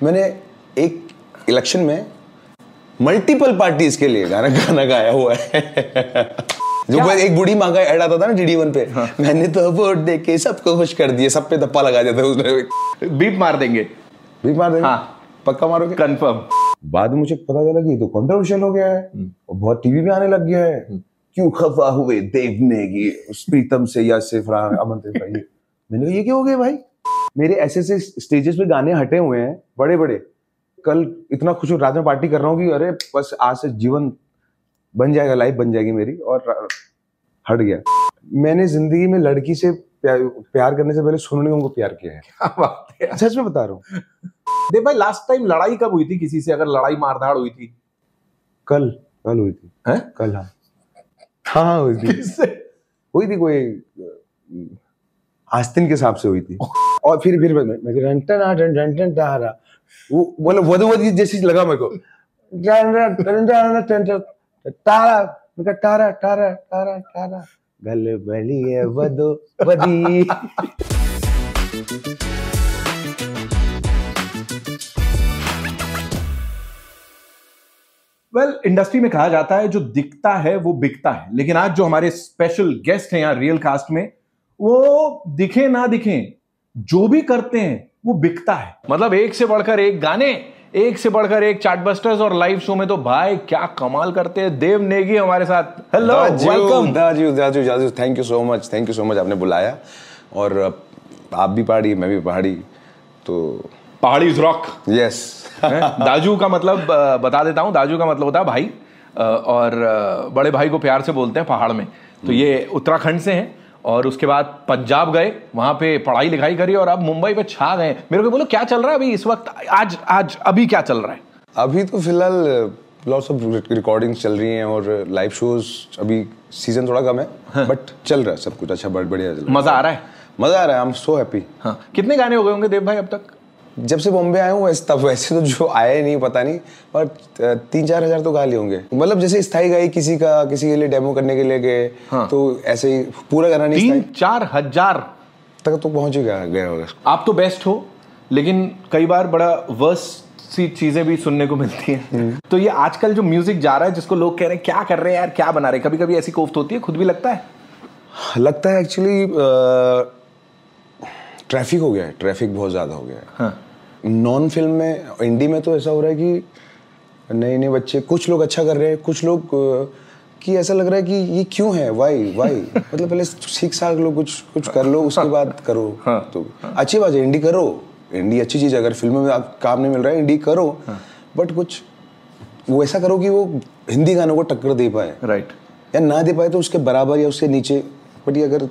मैंने एक इलेक्शन में मल्टीपल पार्टीज के लिए गाना गाया हुआ है। जो एक बूढ़ी माँ का ऐड आता था ना DD1 पे, हाँ। मैंने तो वोट दे के सबको खुश कर दिया, सब पे धप्पा लगा दिया था उसने। बीप मार देंगे, हाँ। पक्का मारोगे? कंफर्म। बाद में मुझे पता चला कि तो कंट्रोवर्शियल हो गया है और बहुत टीवी में आने लग गया है। क्यों खफा हुए देवनेगी प्रीतम से या सिर्फ अमन से भाई। मैंने कहा ये क्या हो गया भाई? मेरे ऐसे स्टेजेस पे गाने हटे हुए हैं बड़े बड़े। कल इतना खुश रात में पार्टी कर रहा हूँ कि अरे बस आज से जीवन बन जाएगा, लाइफ बन जाएगी मेरी, और हट गया। मैंने जिंदगी में लड़की से प्यार करने से पहले सोनू निगम को प्यार किया है। क्या बात है, सच में बता रहा हूँ। देव भाई, लास्ट टाइम लड़ाई कब हुई थी किसी से, अगर लड़ाई मारधाड़ हुई थी? कल हुई थी। है? कल हाँ हुई थी। किससे हुई थी? कोई आस्तीन के हिसाब से हुई थी। और फिर वो मतलब वो जैसी लगा मेरे को। तारा तारा तारा तारा गल बली है वदो वदी। वेल, इंडस्ट्री में कहा जाता है जो दिखता है वो बिकता है, लेकिन आज जो हमारे स्पेशल गेस्ट हैं यहाँ रियल कास्ट में, वो दिखे ना दिखे, जो भी करते हैं वो बिकता है। मतलब एक से बढ़कर एक गाने, एक से बढ़कर एक चार्टबस्टर्स, और लाइव शो में तो भाई क्या कमाल करते हैं। देव नेगी हमारे साथ। Hello, welcome. दाजू थैंक यू सो मच आपने बुलाया। और आप भी पहाड़ी, मैं भी पहाड़ी, तो पहाड़ी इज रॉक। यस। दाजू का मतलब बता देता हूं, दाजू का मतलब होता है भाई, और बड़े भाई को प्यार से बोलते हैं पहाड़ में। तो ये उत्तराखंड से हैं और उसके बाद पंजाब गए, वहां पे पढ़ाई लिखाई करी और अब मुंबई पे छा गए। मेरे को बोलो क्या चल रहा है अभी इस वक्त, आज अभी क्या चल रहा है? अभी तो फिलहाल लॉट्स ऑफ रिकॉर्डिंग्स चल रही हैं और लाइव शोज, अभी सीजन थोड़ा कम है, हाँ। बट चल रहा है सब कुछ अच्छा, बढ़िया चल रहा है। मजा आ रहा है? मजा आ रहा है, आई एम सो हैप्पी। हाँ। कितने गाने हो गए होंगे देव भाई अब तक? जब से बॉम्बे आया हूँ वैसे तो जो आए नहीं पता नहीं, पर 3-4 हजार तो गा लिए होंगे। मतलब जैसे स्थाई गाई किसी के लिए डेमो करने के लिए गए, हाँ। तो ऐसे ही पूरा गाना नहीं, 3-4 हजार तक तो पहुंच ही गया होगा। आप तो बेस्ट हो, लेकिन कई बार बड़ा वर्स सी चीजें भी सुनने को मिलती हैं। तो ये आजकल जो म्यूजिक जा रहा है, जिसको लोग कह रहे हैं क्या कर रहे हैं यार, क्या बना रहे हैं, कभी कभी ऐसी कोफ्त होती है? खुद भी लगता है एक्चुअली ट्रैफिक हो गया है, ट्रैफिक बहुत ज्यादा हो गया है। हाँ। नॉन फिल्म में, इंडी में तो ऐसा हो रहा है कि नए बच्चे, कुछ लोग अच्छा कर रहे हैं, कुछ लोग कि ऐसा लग रहा है कि ये क्यों है, वाई मतलब पहले सीख साख लो, कुछ कर लो, उसके बाद करो। हाँ। तो अच्छी बात है, इंडी करो, इंडी अच्छी चीज है। अगर फिल्मों में आप काम नहीं मिल रहा है, इंडी करो। हाँ। बट कुछ वो ऐसा करो कि वो हिंदी गानों को टक्कर दे पाए, राइट, या ना दे पाए तो उसके बराबर या उससे नीचे। बट ये अगर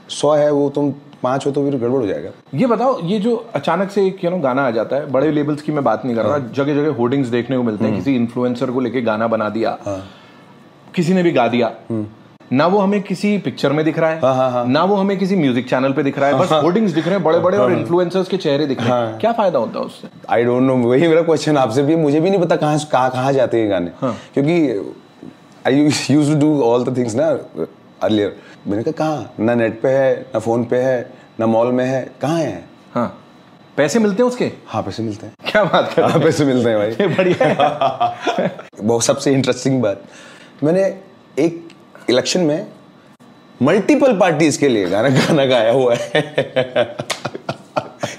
100 है, वो तुम 5 हो तो फिर गड़बड़ हो जाएगा। ये बताओ, ये जो अचानक से एक गाना आ जाता है, बड़े लेबल्स की मैं बात नहीं कर रहा, जगह जगह होर्डिंग्स देखने को मिलते हैं, किसी इन्फ्लुएंसर को लेके गाना बना दिया, किसी ने भी गा दिया, ना वो हमें किसी पिक्चर में दिख रहा है, ना वो हमें किसी म्यूजिक चैनल पे दिख रहा है, बस होर्डिंग्स दिख रहे हैं बड़े बड़े और इन्फ्लुएंसर्स के चेहरे दिख रहे हैं। क्या फायदा होता है उससे? आई डोंट नो, वही मेरा क्वेश्चन आपसे भी, मुझे भी नहीं पता कहाँ जाते हैं गाने, क्योंकि I used to do all the things ना अर्लियर। मैंने कहा कहाँ, ना नेट पे है, ना फोन पे है, ना मॉल में है, कहाँ है? हाँ। पैसे मिलते हैं उसके? हाँ, पैसे मिलते हैं। क्या बात कर रहे हैं? हाँ, पैसे मिलते हैं भाई। बढ़िया है। बहुत सबसे इंटरेस्टिंग बात, मैंने एक इलेक्शन में मल्टीपल पार्टीज के लिए गाना गाया हुआ है।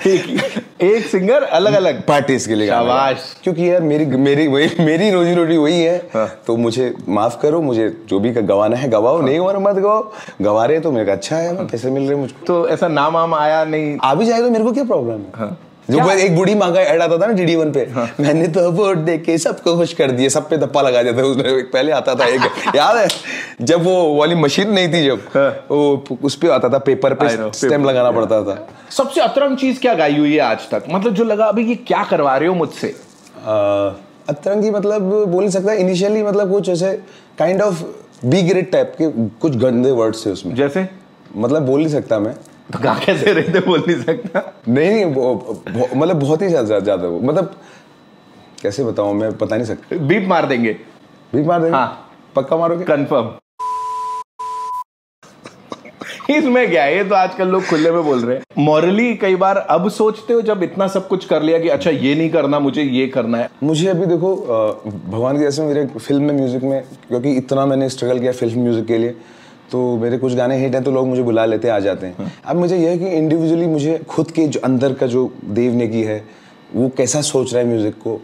एक सिंगर अलग अलग पार्टीज के लिए। शाबाश। क्योंकि यार मेरी रोजी रोटी वही है। हाँ। तो मुझे माफ करो, मुझे जो भी गवाना है गवाओ, नहीं गवाना मत गवाओ, गवा रहे तो मेरे को अच्छा है, पैसे मिल रहे मुझको। तो ऐसा नाम आया नहीं? आ भी जाएगा, मेरे को क्या प्रॉब्लम है? हाँ। जो एक बूढ़ी माँ का ऐड आता था ना DD1 पे, हाँ। मैंने तो वोट दे के सबको खुश कर दिया, सब पे धप्पा लगा दिया था उसने। पहले आता था एक, याद है जब वो वाली मशीन नहीं थी, जब वो उस पे आता था, पेपर पे स्टैम्प लगाना पड़ता था। सबसे अतरंग चीज क्या गाई हुई है आज तक, मतलब जो लगा अभी ये क्या करवा रहे हो मुझसे? अतरंगी मतलब बोल नहीं सकता, इनिशियली मतलब कुछ ऐसे kind of B grade type के कुछ गंदे वर्ड्स थे उसमें। जैसे? मतलब बोल नहीं सकता मैं। तो गा कैसे रहे थे, बोल नहीं सकता? नहीं, मतलब बहुत ही ज्यादा वो, मतलब कैसे बताऊं मैं, बता नहीं सकता। बीप मार देंगे? हाँ। पक्का मारोगे? कंफर्म। इसमें क्या है, ये तो आजकल लोग खुले में बोल रहे हैं। मॉरली कई बार अब सोचते हो जब इतना सब कुछ कर लिया कि अच्छा ये नहीं करना, मुझे ये करना है? मुझे अभी देखो भगवान की जैसे मेरे फिल्म में म्यूजिक में, क्योंकि इतना मैंने स्ट्रगल किया फिल्म म्यूजिक के लिए, तो मेरे कुछ गाने हिट हैं तो लोग मुझे बुला लेते हैं, आ जाते हैं। अब मुझे यह है कि इंडिविजुअली मुझे खुद के जो अंदर का जो देव नेगी है वो कैसा सोच रहा है म्यूजिक को,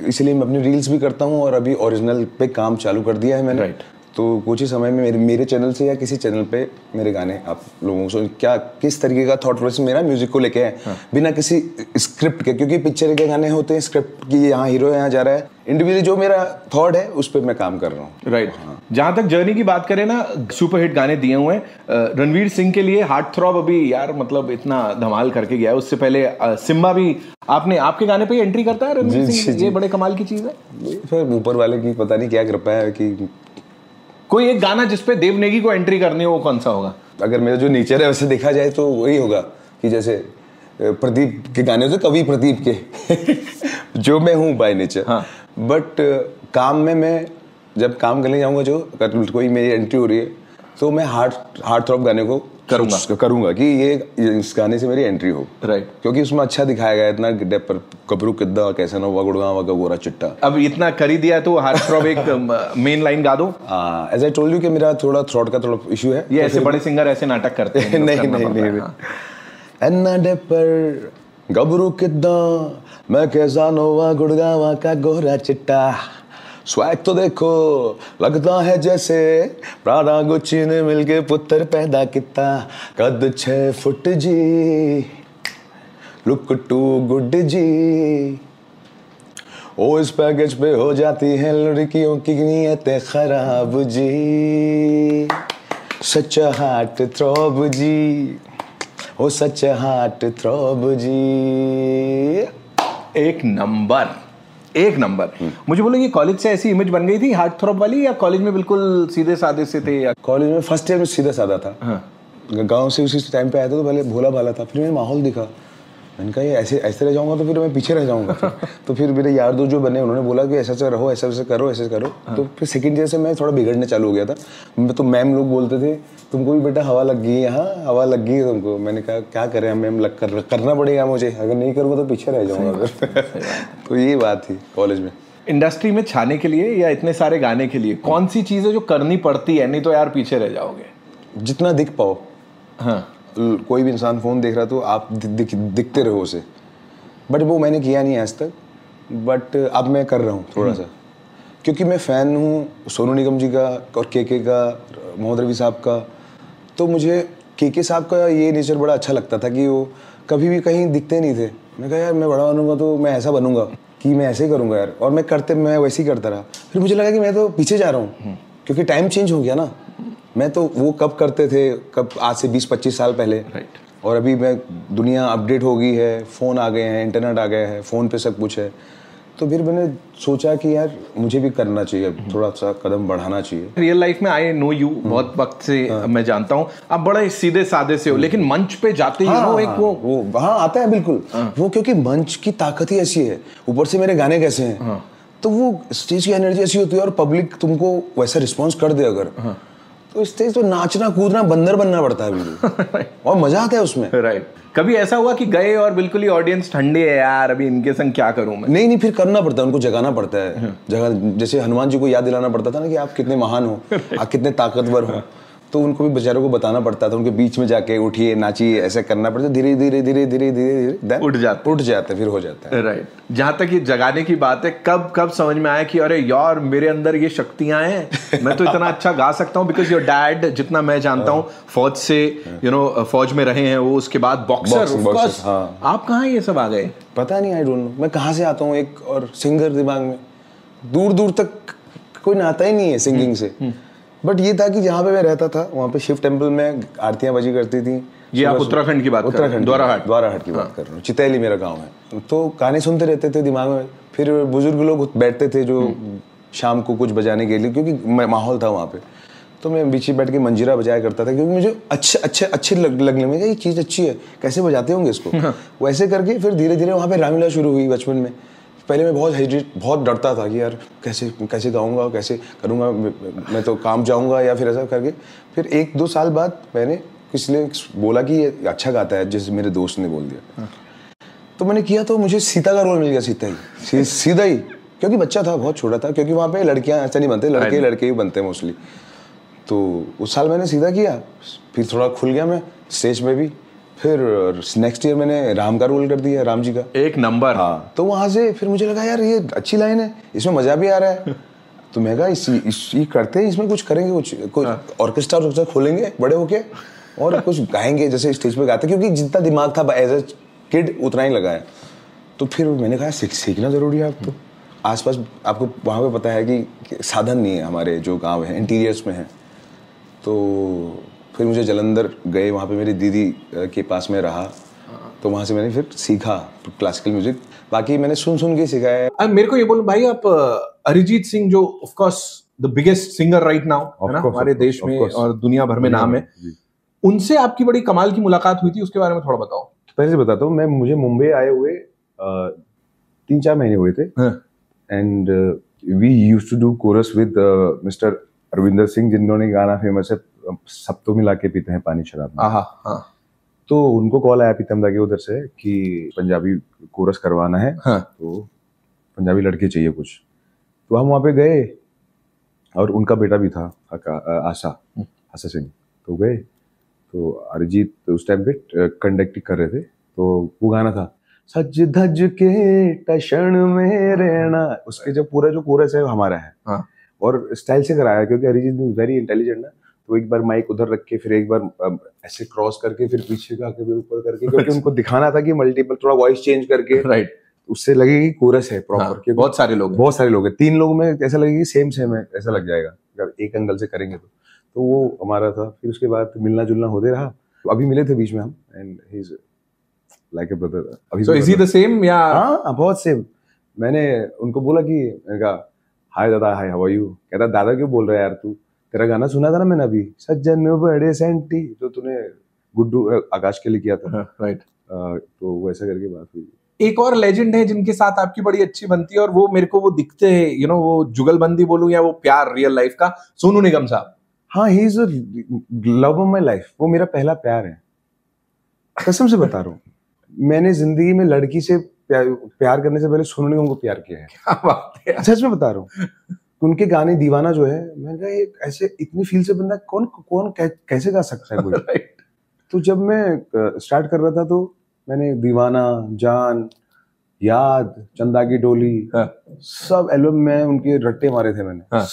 इसलिए मैं अपनी रील्स भी करता हूँ और अभी ओरिजिनल पे काम चालू कर दिया है मैंने। तो कुछ ही समय में मेरे चैनल से या किसी चैनल पे मेरे गाने आप लोगों को क्या किस तरीके का थॉट प्रोसेस मेरा म्यूजिक को लेके है, बिना किसी स्क्रिप्ट के, क्योंकि पिक्चर के गाने होते हैं स्क्रिप्ट की, यहाँ हीरो यहाँ जा रहा है। इंडिविजुअली जो मेरा थॉट है उस पर मैं काम कर रहा हूँ। राइट। जहां तक जर्नी की बात करें ना, सुपर हिट गाने दिए हुए हैं। रणवीर सिंह के लिए हार्ट थ्रॉब अभी यार मतलब इतना धमाल करके गया है। उससे पहले सिम्बा भी आपके गाने पे एंट्री करता है रणवीर सिंह, ये बड़े कमाल की चीज है। फिर ऊपर वाले की पता नहीं क्या कृपा है कि कोई एक गाना जिसपे देव नेगी को एंट्री करनी हो, वो कौन सा होगा? अगर मेरा जो नेचर है वैसे देखा जाए तो वही होगा कि जैसे प्रदीप के गाने होते, कवि प्रदीप के जो मैं हूँ बाय नेचर। हाँ। बट काम में मैं जब काम करने जाऊंगा, जो कोई मेरी एंट्री हो रही है तो मैं हार्ट थ्रॉप गाने को करूंगा कि ये इस गाने से मेरी एंट्री हो। राइट। क्योंकि उसमें अच्छा दिखाया गया इतना डेप पर कबरू किद्दा कैसा ना हुआ गुड़गांव का गोरा चिट्टा। अब इतना कर ही दिया तो हार्ट थ्रॉप एक मेन लाइन गा दो। एज आई टोल्ड यू कि मेरा थोड़ा थ्रॉट का थोड़ा इशू है। ये ऐसे बड़े सिंगर ऐसे नाटक करते हैं। नहीं एन्ना डेपर गबरू किद्दा मैं कैसा नोवा गुड़गांव का गोरा चिट्टा, स्वैग तो देखो लगता है जैसे प्रादा गुच्ची ने मिलके पुत्र पैदा किता, कद 6 फुट जी लुक टू गुड जी, ओ इस पैकेज पे हो जाती है लड़कियों की नीयतें खराब जी, सच्चा हार्ट थ्रॉब जी, ओ सच्चा हार्ट थ्रॉब जी। एक नंबर। मुझे बोलो ये कॉलेज से ऐसी इमेज बन गई थी हार्ट थ्रॉप वाली, या कॉलेज में बिल्कुल सीधे साधे से थे? या कॉलेज में फर्स्ट ईयर में सीधा साधा था। हाँ। गांव से उसी टाइम पे आया था तो पहले भोला भाला था, फिर मैंने माहौल दिखा, मैंने कहा ये ऐसे रह जाऊंगा तो फिर मैं पीछे रह जाऊंगा। तो फिर मेरे यार दोस्त जो बने उन्होंने बोला कि ऐसा रहो, ऐसा करो, ऐसे करो। हाँ। तो फिर सेकंड ईयर से मैं थोड़ा बिगड़ने चालू हो गया था। तो मैम लोग बोलते थे तुमको भी बेटा हवा लग गई है, यहाँ हवा लग गई है तुमको। मैंने कहा क्या करें मैम, करना पड़ेगा मुझे, अगर नहीं करूँगा तो पीछे रह जाऊँगा। तो ये बात थी कॉलेज में। इंडस्ट्री में छाने के लिए या इतने सारे गाने के लिए कौन सी चीज़ है जो करनी पड़ती है, नहीं तो यार पीछे रह जाओगे? जितना दिख पाओ। हाँ। कोई भी इंसान फ़ोन देख रहा तो आप दिखते रहो उसे, बट वो मैंने किया नहीं आज तक, बट अब मैं कर रहा हूँ थोड़ा सा, क्योंकि मैं फ़ैन हूँ सोनू निगम जी का और के का, मोहम्मद रफ़ी साहब का। तो मुझे के साहब का ये नेचर बड़ा अच्छा लगता था कि वो कभी भी कहीं दिखते नहीं थे। मैं कहा यार मैं बड़ा बनूंगा तो मैं ऐसा बनूंगा कि मैं ऐसे ही करूँगा यार, और मैं वैसे ही करता रहा। फिर मुझे लगा कि मैं तो पीछे जा रहा हूँ, क्योंकि टाइम चेंज हो गया ना। मैं तो वो कब करते थे, कब आज से 20-25 साल पहले। राइट। और अभी मैं दुनिया अपडेट हो गई है, फ़ोन आ गए हैं, इंटरनेट आ गया है, फ़ोन पे सब कुछ है। तो फिर मैंने सोचा कि यार मुझे भी करना चाहिए, थोड़ा सा कदम बढ़ाना चाहिए। रियल लाइफ में आई नो यू बहुत वक्त से। हाँ। मैं जानता हूँ आप बड़े सीधे साधे से हो, लेकिन मंच पे जाते ही नो एक वो वहाँ आता है बिल्कुल। हाँ। वो क्योंकि मंच की ताकत ही ऐसी है, ऊपर से मेरे गाने कैसे हैं। हाँ। तो वो स्टेज की एनर्जी ऐसी होती है और पब्लिक तुमको वैसा रिस्पॉन्स कर दे अगर। हाँ। तो स्टेज तो नाचना कूदना बंदर बनना पड़ता है बिल्कुल। और मजा आता है उसमें। राइट। कभी ऐसा हुआ कि गए और बिल्कुल ही ऑडियंस ठंडे है, यार अभी इनके संग क्या करूं मैं? नहीं, फिर करना पड़ता है, उनको जगाना पड़ता है। जैसे हनुमान जी को याद दिलाना पड़ता था ना कि आप कितने महान हो, आप कितने ताकतवर हो। तो उनको भी बेचारों को बताना पड़ता था, उनके बीच में जाके उठिए नाचिए, ऐसे करना पड़ता है। धीरे धीरे उठ जाते फिर हो जाता है। राइट। जहाँ तक ये जगाने की बात है, कब समझ में आया कि अरे यार मेरे अंदर ये शक्तियां हैं, मैं तो इतना अच्छा गा सकता हूँ? बिकॉज योर डैड, जितना मैं जानता हूँ, फौज से फौज में रहे हैं वो, उसके बाद बॉक्सर। आप कहाँ ये सब आ गए? पता नहीं, आई डोंट नो मैं कहाँ से आता हूँ। एक और सिंगर दिमाग में दूर तक कोई नाता ही नहीं है सिंगिंग से। बट ये था कि जहाँ पे मैं रहता था वहाँ पे शिव टेम्पल में आरतियाँ बजी करती थी। ये आप उत्तराखंड की बात कर रहे हैं? द्वाराहाट की बात कर रहा हूँ। चितैली मेरा गांव है। तो गाने सुनते रहते थे दिमाग में। फिर बुजुर्ग लोग बैठते थे जो शाम को कुछ बजाने के लिए, क्योंकि माहौल था वहाँ पे। तो मैं बीच बैठ के मंजीरा बजाया करता था, क्योंकि मुझे अच्छे लगने में ये चीज़ अच्छी है, कैसे बजाते होंगे इसको। वैसे करके फिर धीरे धीरे वहाँ पे रामलीला शुरू हुई बचपन में। पहले मैं बहुत डरता था कि यार कैसे गाऊंगा, कैसे करूंगा, मैं तो काम जाऊंगा या फिर ऐसा करके। फिर 1-2 साल बाद मैंने किसी ने बोला कि ये अच्छा गाता है, जैसे मेरे दोस्त ने बोल दिया। तो मैंने किया तो मुझे सीता का रोल मिल गया, सीधा ही, क्योंकि बच्चा था, बहुत छोटा था, क्योंकि वहाँ पे लड़कियाँ ऐसा नहीं बनते, लड़के ही बनते हैं मोस्टली। तो उस साल मैंने सीधा किया, फिर थोड़ा खुल गया मैं स्टेज में भी। फिर नेक्स्ट ईयर मैंने राम का रोल कर दिया, राम जी का। एक नंबर। हाँ, तो वहाँ से फिर मुझे लगा यार ये अच्छी लाइन है, इसमें मजा भी आ रहा है। तो मैं कहा ये करते हैं, इसमें कुछ करेंगे, कुछ ऑर्केस्ट्रा खोलेंगे बड़े होके और कुछ गाएंगे जैसे स्टेज पे गाते, क्योंकि जितना दिमाग था एज ए किड उतना ही लगा है। तो फिर मैंने कहा सीखना जरूरी है। आप तो आसपास आपको वहाँ पे पता है कि साधन नहीं है, हमारे जो गांव है इंटीरियर्स में है। तो फिर मुझे जलंधर गए, वहाँ पे मेरी दीदी के पास में रहा, तो वहाँ से मैंने फिर सीखा क्लासिकल म्यूजिक। बाकी मैंने सुन के सीखा है। मेरे को ये बोलो भाई, आप अरिजीत सिंह जो of course the biggest singer right now है ना हमारे देश में और दुनिया भर में नाम है, उनसे आपकी बड़ी कमाल की मुलाकात हुई थी, उसके बारे में थोड़ा बताओ। पहले से बताता हूँ, मुझे मुंबई आए हुए 3-4 महीने हुए थे, and we used to do chorus with mister Arvinder Singh, जिन्होंने गाना फेमस है सब तो मिला के पीते हैं पानी शराब में। तो उनको कॉल आया पीतमदा के उधर से कि पंजाबी कोरस करवाना है, तो पंजाबी लड़के चाहिए कुछ। तो हम वहाँ पे गए और उनका बेटा भी था आशा सिंह, तो गए। तो अरिजीत उस टाइम पे कंडक्ट कर रहे थे, तो वो गाना था सज धज के टशन में रहना, उसके जो पूरा जो कोरस है वो हमारा है। और स्टाइल से कराया, क्योंकि अरिजीत वेरी इंटेलिजेंट ना। तो एक बार माइक उधर रख के, फिर एक बार ऐसे क्रॉस करके, फिर पीछे का के ऊपर करके, क्योंकि उनको दिखाना था कि मल्टीपल, थोड़ा वॉइस चेंज करके, राइट, उससे लगे कि कोरस है प्रॉपर। बहुत सारे लोग हैं, 3 लोगों में ऐसा लगे कि सेम है, ऐसा लग जाएगा अगर एक एंगल से करेंगे तो वो हमारा था। फिर उसके बाद मिलना जुलना होते रहा, अभी मिले थे बीच में हम, and he is like a brother. अभी so is he the same या? हाँ, बहुत सेम। मैंने उनको बोला कि, मैंने कहा हाय दादा, हाय हाउ आर यू। कहता दादा क्यों बोल रहा है यार, तू तेरा गाना सुना था ना मैंने अभी, सज्जन बड़े सेंटी, जो तूने गुड्डू आकाश के लिए किया था, राइट। तो वो ऐसा करके बात हुई। एक और लेजेंड है जिनके साथ आपकी बड़ी अच्छी बनती है, और वो मेरे को वो दिखते हैं, यू नो, वो जुगलबंदी बोलूं या वो प्यार रियल लाइफ का, सोनू निगम साहब। हाँ, he is love of my life. वो मेरा पहला प्यार है, कसम से बता रहा हूँ। मैंने जिंदगी में लड़की से प्यार करने से पहले सोनू निगम को प्यार किया है। क्या बात है, सच में बता रहा हूँ। उनके गाने दीवाना जो है, मैंने कहा ये ऐसे इतनी फील से बंदा कौन कैसे गा सकता है कोई। तो जब मैं स्टार्ट कर रहा था, तो मैंने दीवाना, जान, याद, चंदा की डोली, सब एल्बम में उनके रट्टे मारे थे मैंने।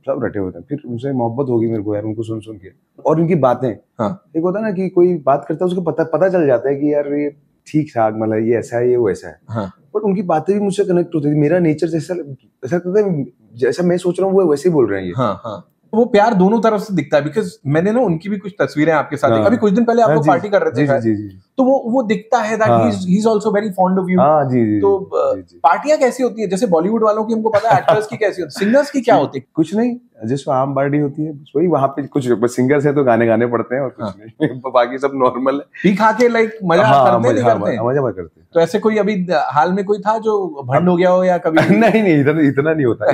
सब रटे होते हैं। फिर उनसे मोहब्बत होगी मेरे को यार, उनको सुन के। और उनकी बातें, एक होता है ना कि कोई बात करता है, उसको पता चल जाता है कि यार ये ठीक ठाक, मतलब ये ऐसा है, ये वो ऐसा है। बट उनकी बातें भी मुझसे कनेक्ट होती थी। मेरा नेचर जैसा करता है, जैसा मैं सोच रहा हूँ वो वैसे ही बोल रहे हैं ये। वो प्यार दोनों तरफ से दिखता है, बिकॉज मैंने ना उनकी भी कुछ तस्वीरें आपके साथ अभी कुछ दिन पहले आप लोग पार्टी कर रहे थे, तो वो दिखता है that he is also very fond of you. तो पार्टियां कैसी होती है? जैसे बॉलीवुड वालों की हमको पता है, एक्टर्स की कैसी होती है, सिंगर्स की क्या होती है? कुछ नहीं, जिस आम पार्टी होती है वही, वहाँ पे कुछ सिंगर्स है तो गाने पड़ते हैं और कुछ नहीं, बाकी सब नॉर्मल है। पी खा के लाइक मजा करते हैं, मजा करते हैं। तो ऐसे कोई अभी हाल में कोई था जो भंड हो गया हो या कभी? नहीं, इतना नहीं होता।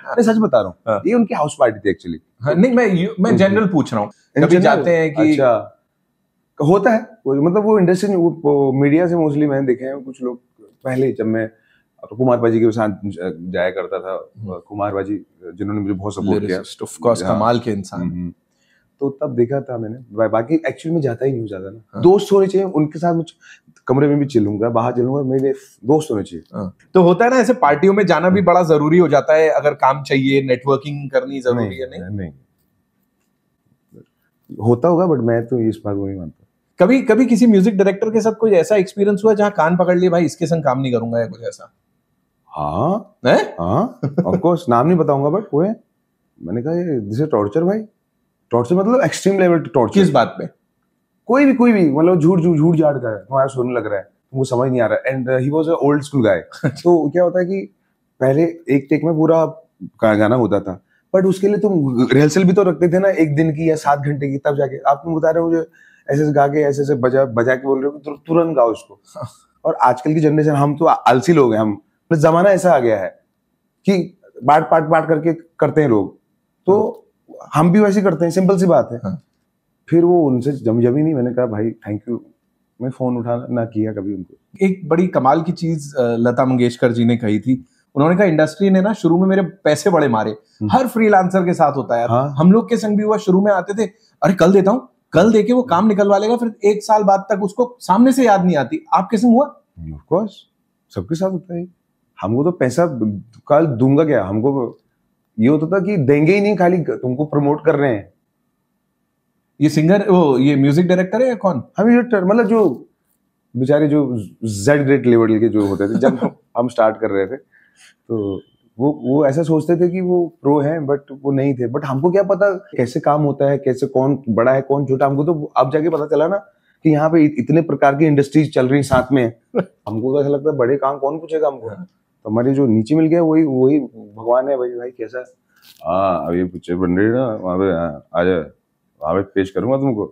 मैं सच बता रहा हूँ, ये उनकी हाउस पार्टी थी एक्चुअली। नहीं, मैं जनरल पूछ रहा हूँ, कभी जाते हैं कि? अच्छा, होता है, मतलब वो इंडस्ट्री, मीडिया से मोस्टली मैंने देखे हैं कुछ लोग। पहले जब मैं कुमार बाजी के साथ जाया करता था, कुमार बाजी जिन्होंने मुझे बहुत सपोर्ट किया, ऑफ कोर्स कमाल के इंसान, तो तब देखा था मैंने। बाकी एक्चुअली में जाता ही नहीं हूँ ज्यादा ना। दोस्त होने चाहिए, उनके साथ मैं कमरे में भी चलूंगा, बाहर चलूंगा, मेरे दोस्त होने चाहिए। तो होता है ना ऐसे पार्टियों में जाना भी बड़ा जरूरी हो जाता है, अगर काम चाहिए, नेटवर्किंग करनी जरूरी है। नहीं होता होगा, बट मैं तो इस बात को नहीं मानता। कभी किसी म्यूजिक डायरेक्टर के साथ कोई ऐसा एक्सपीरियंस हुआ जहाँ कान पकड़ लिए, भाई इसके संग काम नहीं करूंगा या कुछ ऐसा? हाँ, ऑफ कोर्स, नाम नहीं बताऊंगा, बट हुए। मैंने कहा ये दिस इज टॉर्चर भाई। टॉर्चर मतलब एक्सट्रीम लेवल टॉर्चर। किस बात पे? कोई भी मतलब झूठ झाड़ का है, तुम्हारा सुनने लग रहा है, तुमको समझ नहीं आ रहा है। And he was a old school guy. तो क्या होता है कि पहले एक टेक में पूरा गाना होता था, बट उसके लिए तुम रिहर्सल भी तो रखते थे ना, 1 दिन की या 7 घंटे की, तब जाके आप बता रहे हो मुझे ऐसे गा के ऐसे बजा के बोल रहे हो तुरंत गाओ इसको। और आजकल की जनरेशन, हम तो आलसी लोग हैं, हम जमाना ऐसा आ गया है कि पार्ट करके करते हैं लोग, तो हम भी वैसे करते हैं, सिंपल सी बात है। फिर वो उनसे जम ही नहीं, मैंने कहा भाई थैंक यू, मैं फोन उठाना ना किया कभी उनको। एक बड़ी कमाल की चीज लता मंगेशकर जी ने कही थी, उन्होंने कहा इंडस्ट्री ने ना शुरू में मेरे पैसे बड़े मारे, हर फ्रीलांसर के साथ होता है यार। हाँ। हम लोग के संग भी हुआ, शुरू में आते थे अरे कल देता हूँ, कल देके वो काम निकलवा लेगा, फिर 1 साल बाद तक उसको सामने से याद नहीं आती। आपके संग हुआ? ऑफ कोर्स सबके साथ होता है। हमको तो पैसा कल दूंगा क्या, हमको ये होता था कि देंगे ही नहीं, खाली तुमको प्रमोट कर रहे हैं। ये सिंगर, वो ये म्यूजिक डायरेक्टर है या कौन? हम ये मतलब जो बेचारे जो जेड ग्रेड लेवल के जो होते थे जब हम स्टार्ट कर रहे थे, तो वो ऐसा सोचते थे कि वो प्रो हैं, बट वो नहीं थे। बट हमको क्या पता कैसे काम होता है, कैसे कौन बड़ा है कौन छोटा। हमको तो अब जाके पता चला ना कि यहाँ पे इतने प्रकार की इंडस्ट्रीज चल रही साथ में। हमको तो ऐसा लगता है बड़े काम कौन पूछेगा हमको, तो हमारे जो नीचे मिल गया वही भगवान है। भाई कैसा, हाँ अभी पिक्चर बन रही है ना, वहाँ पे आ जाए, वहाँ पे पेश करूंगा तुमको।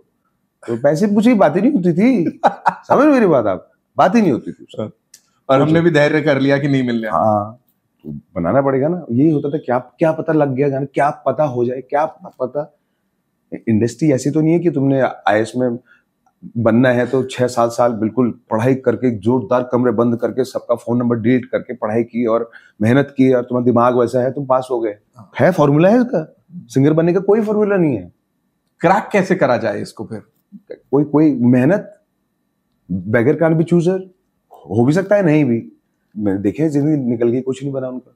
तो पैसे पूछे की बात ही नहीं होती थी। समझ मेरी बात आप, बात ही नहीं होती थी। और हमने भी धैर्य कर लिया कि नहीं मिलने। हाँ, तो बनाना पड़ेगा ना। यही होता था, क्या पता लग गया गाना, क्या पता हो जाए, क्या पता। इंडस्ट्री ऐसी तो नहीं है कि तुमने आईएएस में बनना है तो 6-7 साल बिल्कुल पढ़ाई करके, जोरदार कमरे बंद करके, सबका फोन नंबर डिलीट करके पढ़ाई की और मेहनत की, और तुम्हारा दिमाग वैसा है तुम पास हो गए। है फॉर्मूला है इसका? सिंगर बनने का कोई फॉर्मूला नहीं है। क्रैक कैसे करा जाए इसको? फिर कोई मेहनत, बेगर कांट बी चूजर, हो भी सकता है नहीं भी। मैंने देखे जिंदगी निकल गई, कुछ नहीं बना उनका।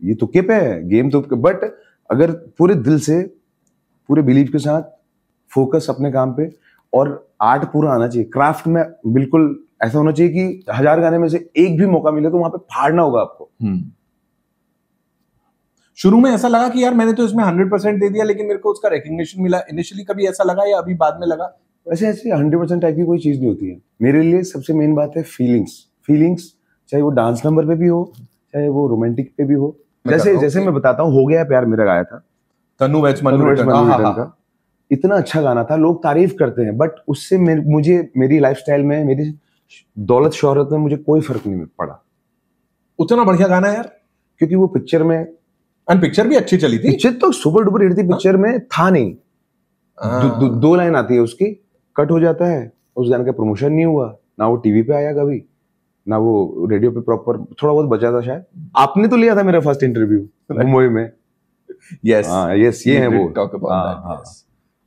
ये तुक्के पे है गेम तो। बट अगर पूरे दिल से, पूरे बिलीव के साथ फोकस अपने काम पे, और आर्ट पूरा आना चाहिए क्राफ्ट में, बिल्कुल ऐसा होना चाहिए कि 1000 गाने में से एक भी मौका मिले तो वहां पे फाड़ना होगा आपको। शुरू में ऐसा लगा कि यार मैंने तो इसमें 100% दे दिया, लेकिन मेरे को उसका रिकग्निशन मिला, इनिशियली कभी ऐसा लगा या अभी बाद में लगा? वैसे ऐसे 100% टाइप की कोई चीज नहीं होती है। मेरे लिए सबसे मेन बात है फीलिंग्स, चाहे वो डांस नंबर पे भी हो, चाहे वो रोमांटिक पे भी हो। जैसे मैं बताता हूँ, हो गया प्यार मेरा गाया था तन्नू वेड्समैन का, इतना अच्छा गाना था, लोग तारीफ करते हैं, बट उससे मुझे मेरी लाइफस्टाइल में, मेरी दौलत शोहरत में मुझे कोई फर्क नहीं पड़ा। उतना बढ़िया गाना यार, क्योंकि वो पिक्चर में, एंड पिक्चर भी अच्छी चली थी। पिक्चर तो सुपर डुपर हिट थी। पिक्चर में था नहीं, 2 लाइन आती है उसकी, कट हो जाता है। उस गाने का प्रमोशन नहीं हुआ, ना वो टीवी पे आया कभी, ना वो रेडियो पे प्रॉपर, थोड़ा बहुत बचा था शायद। आपने तो लिया था मेरा फर्स्ट इंटरव्यू मुंबई में। यस ये है वो। Talk about that.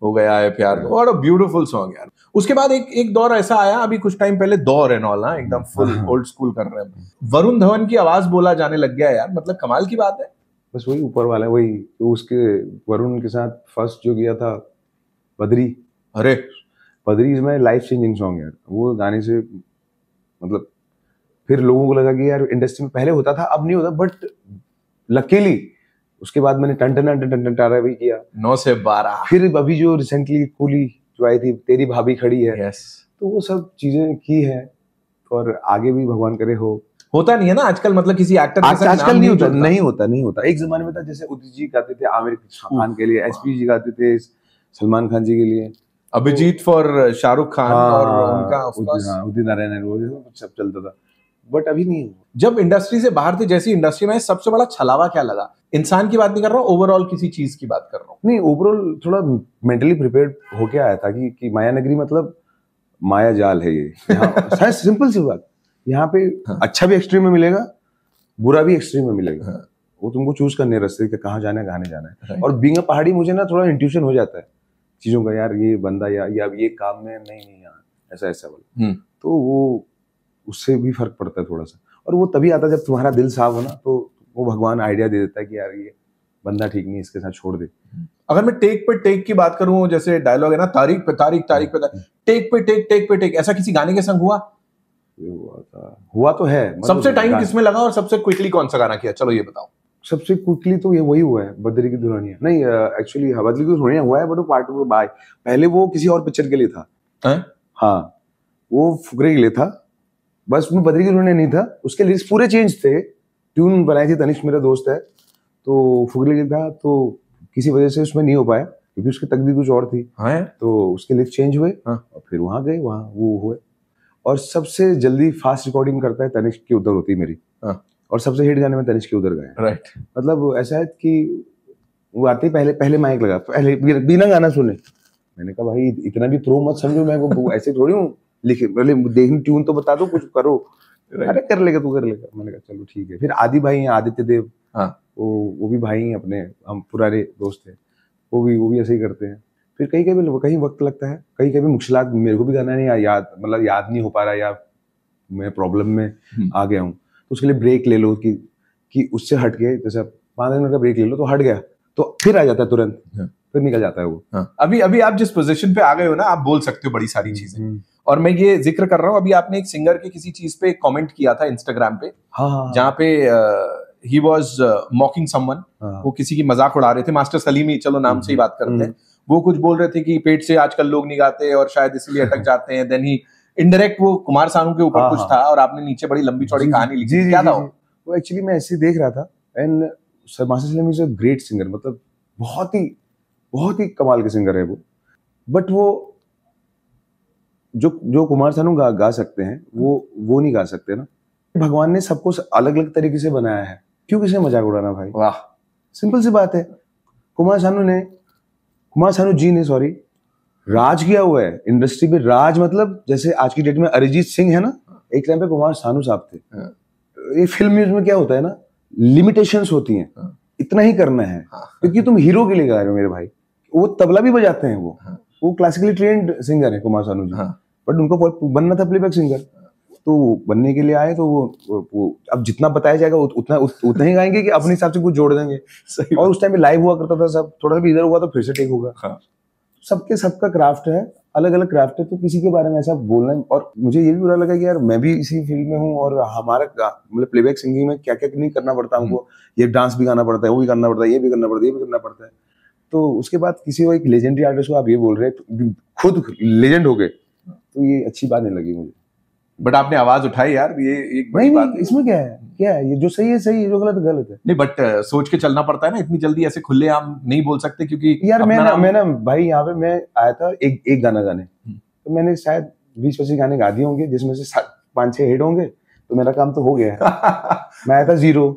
हो गया है प्यार। व्हाट अ ब्यूटीफुल सॉन्ग यार। उसके बाद एक दौर ऐसा आया, अभी कुछ टाइम पहले, दौर एंड ऑल ना, एकदम फुल ओल्ड स्कूल कर रहे हैं। वरुण धवन की आवाज बोला जाने लग गया यार, मतलब कमाल की बात है। बस वही ऊपर वाला है, वही तो। उसके वरुण के साथ फर्स्ट जो किया था बद्री, अरे Badri is my life changing song यार। वो गाने से मतलब फिर लोगों को लगा कि यार इंडस्ट्री में पहले होता था, अब नहीं होता। बट लकीली उसके बाद मैंने टन टारा भी किया, 9 से 12। फिर अभी जो रिसेंटली कूली जो आई थी, तेरी भाभी खड़ी है, yes. तो वो सब चीजें की है, और आगे भी भगवान करे हो। होता नहीं है ना आजकल, मतलब किसी एक्टर के साथ आजकल नहीं होता। एक जमाने में था, जैसे उदित जी गाते थे आमिर खान के लिए, एसपी जी गाते थे सलमान खान जी के लिए, अभिजीत फॉर शाहरुख खान, और उनका उदित नारायण, वो सब चलता था। बट अभी नहीं हुआ। जब इंडस्ट्री से बाहर थे, जैसी इंडस्ट्री में, सबसे बड़ा छलावा क्या लगा? इंसान की बात नहीं कर रहा हूँ, ओवरऑल किसी चीज की बात कर रहा हूँ। नहीं, ओवरऑल थोड़ा मेंटली प्रिपेयर्ड होके आया था कि माया नगरी मतलब माया जाल है ये। यहाँ सिंपल सी बात, यहाँ पे अच्छा भी एक्सट्रीम में मिलेगा, बुरा भी एक्सट्रीम में मिलेगा। वो तुमको चूज करने रास्ते के, कहाँ जाना है कहाँ नहीं जाना है। और बीइंग अ पहाड़ी, मुझे ना थोड़ा इंट्यूशन हो जाता है चीजों का, यार ये बंदा या ये काम में नहीं यार ऐसा वाला, तो वो उससे भी फर्क पड़ता है थोड़ा सा। और वो तभी आता है जब तुम्हारा दिल साफ हो ना, तो वो भगवान आइडिया दे देता है कि यार ये बंदा ठीक नहीं, इसके साथ छोड़ दे। अगर मैं टेक पे टेक की बात करूं, जैसे डायलॉग है ना, तारीख पे टेक पे टेक, ऐसा किसी गाने के संग हुआ तो है। सबसे टाइम किसमें लगा और सबसे क्विकली कौन सा गाना किया? चलो ये बताओ। सबसे क्विकली तो ये वही हुआ है, बद्री की दुल्हनिया। नहीं, एक्चुअली बद्री की दुल्हनिया हुआ है, बट वो पार्ट ऑफ बाय, पहले वो किसी और पिक्चर के लिए था। हाँ, वो फुकरे के लिए था, बस उसमें बद्री की दुल्हनिया नहीं था। उसके लिरिक्स पूरे चेंज थे, ट्यून बनाई थी तनिष्क मेरा दोस्त है, तो फुकरे के लिए था, तो किसी वजह से उसमें नहीं हो पाया, क्योंकि उसकी तकदीर कुछ और थी। तो उसके लिरिक्स चेंज हुए, और फिर वहां गए, वहां वो हुए। और सबसे जल्दी फास्ट रिकॉर्डिंग करता है तनिष्क की उधर होती मेरी, और सबसे हिट गाने में तनिष्क के उधर गए। राइट। मतलब ऐसा है कि वो आते ही पहले माइक लगा, पहले बिना गाना सुने मैंने कहा भाई इतना भी प्रो मत समझो, मैं वो ऐसे थोड़ी हूँ, लिखे पहले देखनी ट्यून तो बता दो, कुछ करो। अरे कर लेगा तू, कर लेगा। मैंने कहा चलो ठीक है। फिर आदि भाई हैं, आदित्य देव, वो भी भाई हैं अपने, हम पुराने दोस्त थे, वो भी ऐसे ही करते हैं। फिर कहीं वक्त लगता है, कहीं मुश्किलात, मेरे को भी गाना नहीं याद, मतलब याद नहीं हो पा रहा, या मैं प्रॉब्लम में आ गया हूँ, तो उसके लिए ब्रेक ले लो कि उससे हट के, जैसे 5 मिनट का ब्रेक ले लो तो हट गया, तो फिर आ जाता है तुरंत, फिर निकल जाता है वो। अभी आप जिस पोजीशन पे आ गए हो ना, आप बोल सकते हो बड़ी सारी चीजें। और मैं ये जिक्र कर रहा हूँ, अभी आपने एक सिंगर के किसी चीज पे कमेंट किया था इंस्टाग्राम पे, जहाँ पे ही वाज मॉकिंग समवन, वो किसी की मजाक उड़ा रहे थे, मास्टर सलीमी, चलो नाम से ही बात करते हैं। वो कुछ बोल रहे थे कि पेट से आजकल लोग नहीं गाते और शायद इसलिए अटक जाते हैं। देन ही इनडायरेक्ट वो कुमार सानू के ऊपर कुछ था, और आपने नीचे बड़ी लंबी चौड़ी कहानी लिखी। क्या था वो? एक्चुअली मैं ऐसे ही देख रहा था, and master Salim is a great singer, मतलब बहुत ही कमाल के सिंगर है वो। बट वो जो कुमार सानू गा सकते हैं, वो नहीं गा सकते ना। भगवान ने सबको अलग अलग तरीके से बनाया है, क्यों किसी मजाक उड़ाना भाई? वाह, सिंपल सी बात है। कुमार सानू जी ने सॉरी राज किया हुआ है इंडस्ट्री पे। राज मतलब जैसे आज की डेट में अरिजीत सिंह है ना, एक टाइम पे कुमार सानू साहब थे। ये फिल्म म्यूजिक में क्या होता है ना, लिमिटेशंस होती हैं, इतना ही करना है, क्योंकि तुम हीरो के लिए गा रहे हो मेरे भाई। वो तबला भी बजाते हैं, वो क्लासिकली ट्रेन्ड सिंगर है कुमार सानू जी, बट उनको बनना था प्लेबैक सिंगर, तो बनने के लिए आए, तो वो अब जितना बताया जाएगा उतना ही गाएंगे, कि अपने हिसाब से कुछ जोड़ देंगे। और उस टाइम पे लाइव हुआ करता था सब, थोड़ा सा भी इधर हुआ तो फिर से टेक होगा। सबका क्राफ्ट है, अलग अलग क्राफ्ट है, तो किसी के बारे में ऐसा बोलना। और मुझे ये भी बुरा लगा कि यार मैं भी इसी फील्ड में हूँ, और हमारा मतलब प्लेबैक सिंगिंग में क्या क्या नहीं करना पड़ता हमको, ये डांस भी गाना पड़ता है, वो भी करना पड़ता है, ये भी करना पड़ता है, ये भी करना पड़ता है। तो उसके बाद किसी को, एक लेजेंडरी आर्टिस्ट को आप ये बोल रहे हैं, खुद लेजेंड हो गए, तो ये अच्छी बात नहीं लगी मुझे। बट आपने आवाज उठाई यार, ये एक बड़ी बात है। इसमें क्या है, ये जो सही है सही है, जो गलत है गलत है। नहीं, बट सोच के चलना पड़ता है ना, इतनी जल्दी ऐसे खुलेआम नहीं बोल सकते, क्योंकि यार मैं ना भाई, यहाँ पे मैं आया था एक गाना गाने, तो मैंने शायद 20-25 गाने गा दिए होंगे, जिसमें से 5-6 हिट होंगे, तो मेरा काम तो हो गया है। मैं आया था 0,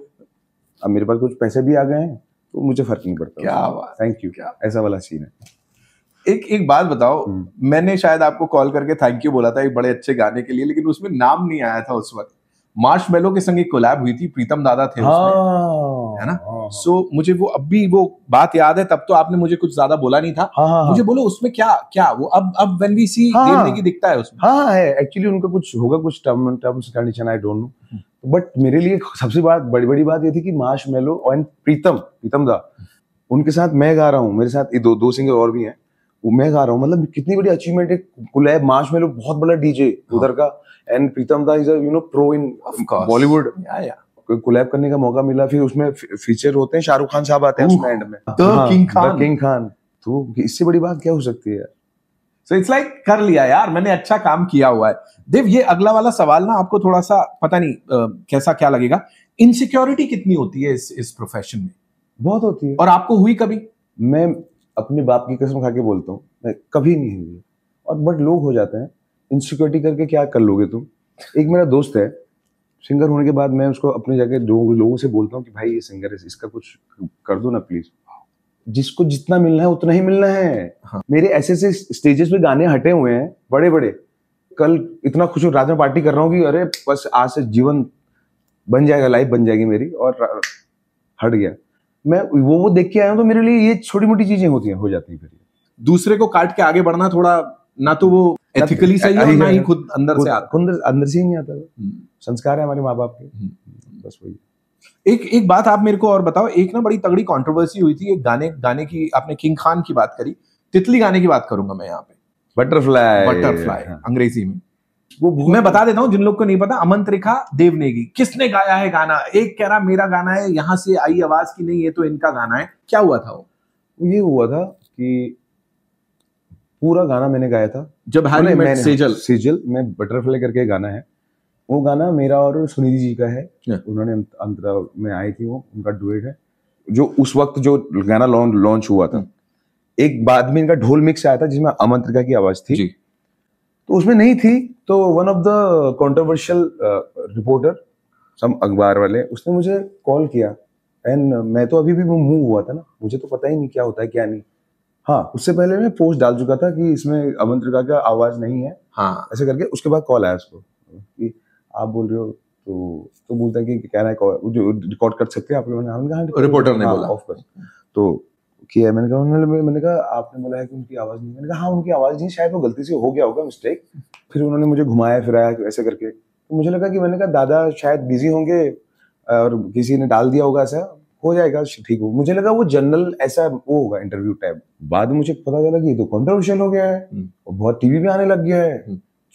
अब मेरे पास कुछ पैसे भी आ गए हैं, तो मुझे फर्क नहीं पड़ता। क्या बात, थैंक यू, ऐसा वाला सीन है। एक बात बताओ, मैंने शायद आपको कॉल करके थैंक यू बोला था एक बड़े अच्छे गाने के लिए, लेकिन उसमें नाम नहीं आया था उस वक्त। मार्शमेलो के संग एक कोलैब हुई थी, प्रीतम दादा थे उसमें, है ना? सो मुझे वो अब भी वो बात याद है, तब तो आपने मुझे कुछ ज्यादा बोला नहीं था। मुझे बोलो उसमें क्या वो अब व्हेन वी सी देवनेगी दिखता है उसमें। है एक्चुअली उनका कुछ होगा, कुछ terms condition, I don't know, but मेरे लिए सबसे बड़ी बात ये थी कि मार्शमेलो और प्रीतम दा, उनके साथ मैं गा रहा हूँ, मेरे साथ दो सिंगर और भी हैं, मैं गा रहा हूँ, मतलब कितनी बड़ी अचीवमेंट है। कोलैब, मार्शमेलो बहुत बड़ा डीजे उधर का, and Pritam da is a pro in Bollywood, collab करने का मौका मिला। फिर उसमें फीचर होते हैं, शाहरुख खान साहब आते हैं उसमें एंड में, किंग खान। तो इससे बड़ी बात क्या हो सकती है यार? So it's like कर लिया यार, मैंने अच्छा काम किया हुआ है। देव, ये अगला वाला सवाल ना आपको थोड़ा सा पता नहीं कैसा क्या लगेगा, इनसिक्योरिटी कितनी होती है इस प्रोफेशन में? बहुत होती है। और आपको हुई कभी? मैं अपने बाप की कसम खा के बोलता हूँ, मैं कभी नहीं हुई। और बट लोग हो जाते हैं। इनसिक्योरिटी करके क्या कर लोगे तुम? एक मेरा दोस्त है, सिंगर होने के बाद मैं उसको अपने जाके लोगों से बोलता हूँ कि भाई ये सिंगर है, इसका कुछ कर दो ना प्लीज। जिसको जितना मिलना है उतना ही मिलना है। मेरे ऐसे स्टेजेस पे गाने हटे हुए हैं बड़े बड़े। कल इतना खुश रात में पार्टी कर रहा हूँ कि अरे बस आज से जीवन बन जाएगा, लाइफ बन जाएगी मेरी, और हट गया। मैं वो देख के आया हूँ, तो मेरे लिए ये छोटी मोटी चीजें हो जाती हैं। फिर दूसरे को काट के आगे बढ़ना थोड़ा, ना तो वो एथिकली सही है, ना ही खुद अंदर से आता, अंदर से ही नहीं आता। संस्कार है हमारे माँ बाप के, बस वही। एक बात आप मेरे को और बताओ, एक ना बड़ी तगड़ी कंट्रोवर्सी हुई थी एक गाने की, आपने किंग खान की बात करी, तितली गाने की बात करूंगा मैं यहाँ पे, बटरफ्लाई अंग्रेजी में। वो मैं बता देता हूँ जिन लोग को नहीं पता, अमंत्रिका देवनेगी। किसने गाया है गाना? एक कह रहा मेरा गाना है, यहाँ से आई आवाज की नहीं ये तो इनका गाना है। क्या हुआ था? वो ये हुआ था कि पूरा गाना मैंने गाया था जब हैरी मेट सेजल में, बटरफ्लाई करके गाना है। वो गाना मेरा और सुनिधि जी का है, उन्होंने अंतरा में आई थी, वो उनका डुएट है। जो उस वक्त जो गाना लॉन्च हुआ था, एक बाद में इनका ढोल मिक्स आया था जिसमें अमंत्रिका की आवाज थी जी। तो उसमें नहीं थी, तो one of the controversial reporter, some अखबार वाले, उसने मुझे कॉल किया, एंड मैं तो अभी भी मूव हुआ था ना, मुझे तो पता ही नहीं क्या होता है क्या नहीं। हाँ, उससे पहले मैं पोस्ट डाल चुका था कि इसमें अमन त्रिका का आवाज नहीं है, हाँ ऐसे करके। उसके बाद कॉल आया उसको कि आप बोल रहे हो, तो बोलता है कि कह रहा है जो रिकॉर्ड कर सकते हैं आप। मैंने कहा रिपोर्टर ने बोला ऑफ कोर्स। तो किया, मैंने कहा आपने बोला है कि उनकी आवाज नहीं। मैंने कहा हाँ उनकी आवाज नहीं, शायद वो गलती से हो गया होगा, मिस्टेक। फिर उन्होंने मुझे घुमाया फिराया ऐसे करके, तो मुझे लगा कि, मैंने कहा दादा शायद बिजी होंगे और किसी ने डाल दिया होगा, ऐसा हो जाएगा ठीक हो। मुझे लगा वो जनरल ऐसा वो होगा इंटरव्यू टाइप। बाद में मुझे पता चला कि ये तो कंट्रोवर्शियल हो गया है और बहुत टीवी पे आने लग गया है।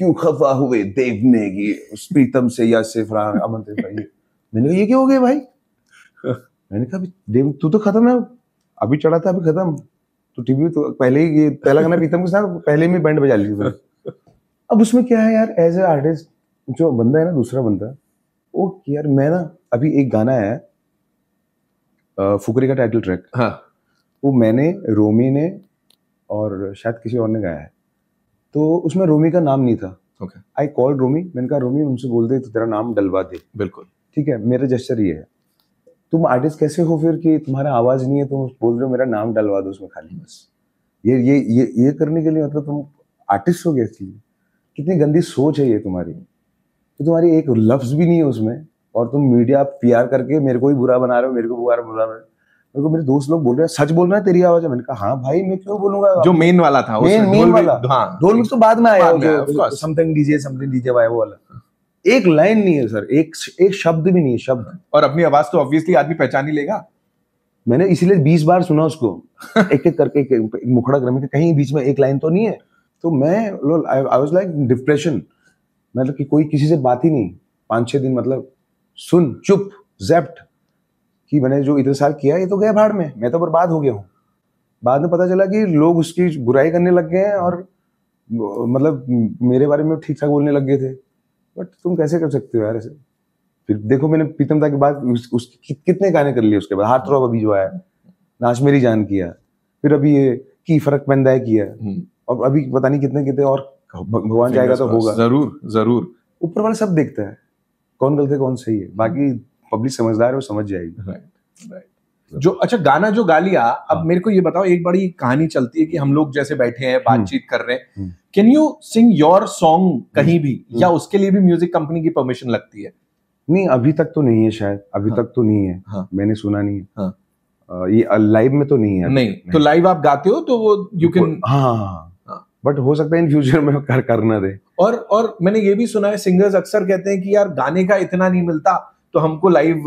क्यों खफा हुए देवनेगी प्रीतम से या सिफरान अमन त्रिका। मैंने कहा ये क्या हो गया भाई? मैंने कहा देव तू तो खत्म है, अभी चढ़ा था अभी खत्म। तो टीवी तो पहले ही ये पहला गाना प्रीतम के साथ पहले ही बैंड बजा ली थी। अब उसमें क्या है यार, एज ए आर्टिस्ट जो बंदा है ना, दूसरा बंदा वो यार, मैं ना अभी एक गाना है फुकरे का टाइटल ट्रैक, हाँ वो मैंने, रोमी ने और शायद किसी और ने गाया है। तो उसमें रोमी का नाम नहीं था। ओके आई कॉल रोमी, मैंने कहा रोमी उनसे बोल दे तो तेरा नाम डलवा दे। बिल्कुल ठीक है, मेरा जेस्चर ये है। तुम आर्टिस्ट कैसे हो फिर कि तुम्हारा आवाज नहीं है, तुम बोल रहे हो मेरा नाम डलवा दो उसमें खाली। बस ये करने के लिए मतलब तुम आर्टिस्ट हो गए थी? कितनी गंदी सोच है ये तुम्हारी। तो तुम्हारी एक लफ्ज भी नहीं है उसमें और तुम मीडिया पीआर करके मेरे को ही बुरा बना रहे हो, मेरे को बुरा बना रहे हो। मेरे को मेरे दोस्त लोग बोल रहे हैं सच बोल रहा है तेरी आवाज है। मैंने कहा हाँ भाई मैं क्यों बोलूंगा। जो मेन वाला था, मेन वाला, ढोल मिक्स तो बाद में आया, जो समथिंग डीजे वाया वो वाला। एक लाइन नहीं है सर, एक शब्द भी नहीं है, शब्द। और अपनी आवाज तो ऑब्वियसली आदमी पहचान ही लेगा। मैंने इसीलिए 20 बार सुना उसको एक एक करके, एक मुखड़ा क्रम के, कहीं बीच में एक लाइन तो नहीं है। तो मैं आई वाज लाइक डिप्रेशन, मतलब कि कोई किसी से बात ही नहीं 5-6 दिन, मतलब सुन चुप ज़ेप्ट कि मैंने जो इतने साल किया ये तो गया भाड़ में, मैं तो बर्बाद हो गया हूँ। बाद में पता चला कि लोग उसकी बुराई करने लग गए हैं और मतलब मेरे बारे में ठीक ठाक बोलने लग गए थे। बट तुम कैसे कर सकते हो यार ऐसे। फिर देखो मैंने प्रीतम दा के बाद उसके कितने गाने कर लिए उसके बाद। हार्ट थ्रॉब अभी जो आया, नाच मेरी जान किया, फिर अभी ये की फर्क पैंदा है किया, और अभी पता नहीं कितने कितने और भगवान जाएगा तो होगा। जरूर जरूर, ऊपर वाला सब देखता है कौन गलत है कौन सही है, बाकी पब्लिक समझदार है वो समझ जाएगी। राइट। जो अच्छा गाना जो गा लिया, अब मेरे को ये बताओ, एक बड़ी कहानी चलती है कि हम लोग जैसे बैठे हैं बातचीत कर रहे हैं, can you sing your song कहीं भी, या उसके लिए भी म्यूजिक कंपनी की परमिशन लगती है? नहीं अभी तक तो नहीं है, शायद अभी तक तो नहीं है। मैंने सुना नहीं है। ये लाइव में तो नहीं है। नहीं तो लाइव आप गाते हो तो वो यू कैन, हाँ बट हो सकता है इन फ्यूचर में करना दे। और मैंने ये भी सुना है, सिंगर्स अक्सर कहते हैं कि यार गाने का इतना नहीं मिलता तो हमको लाइव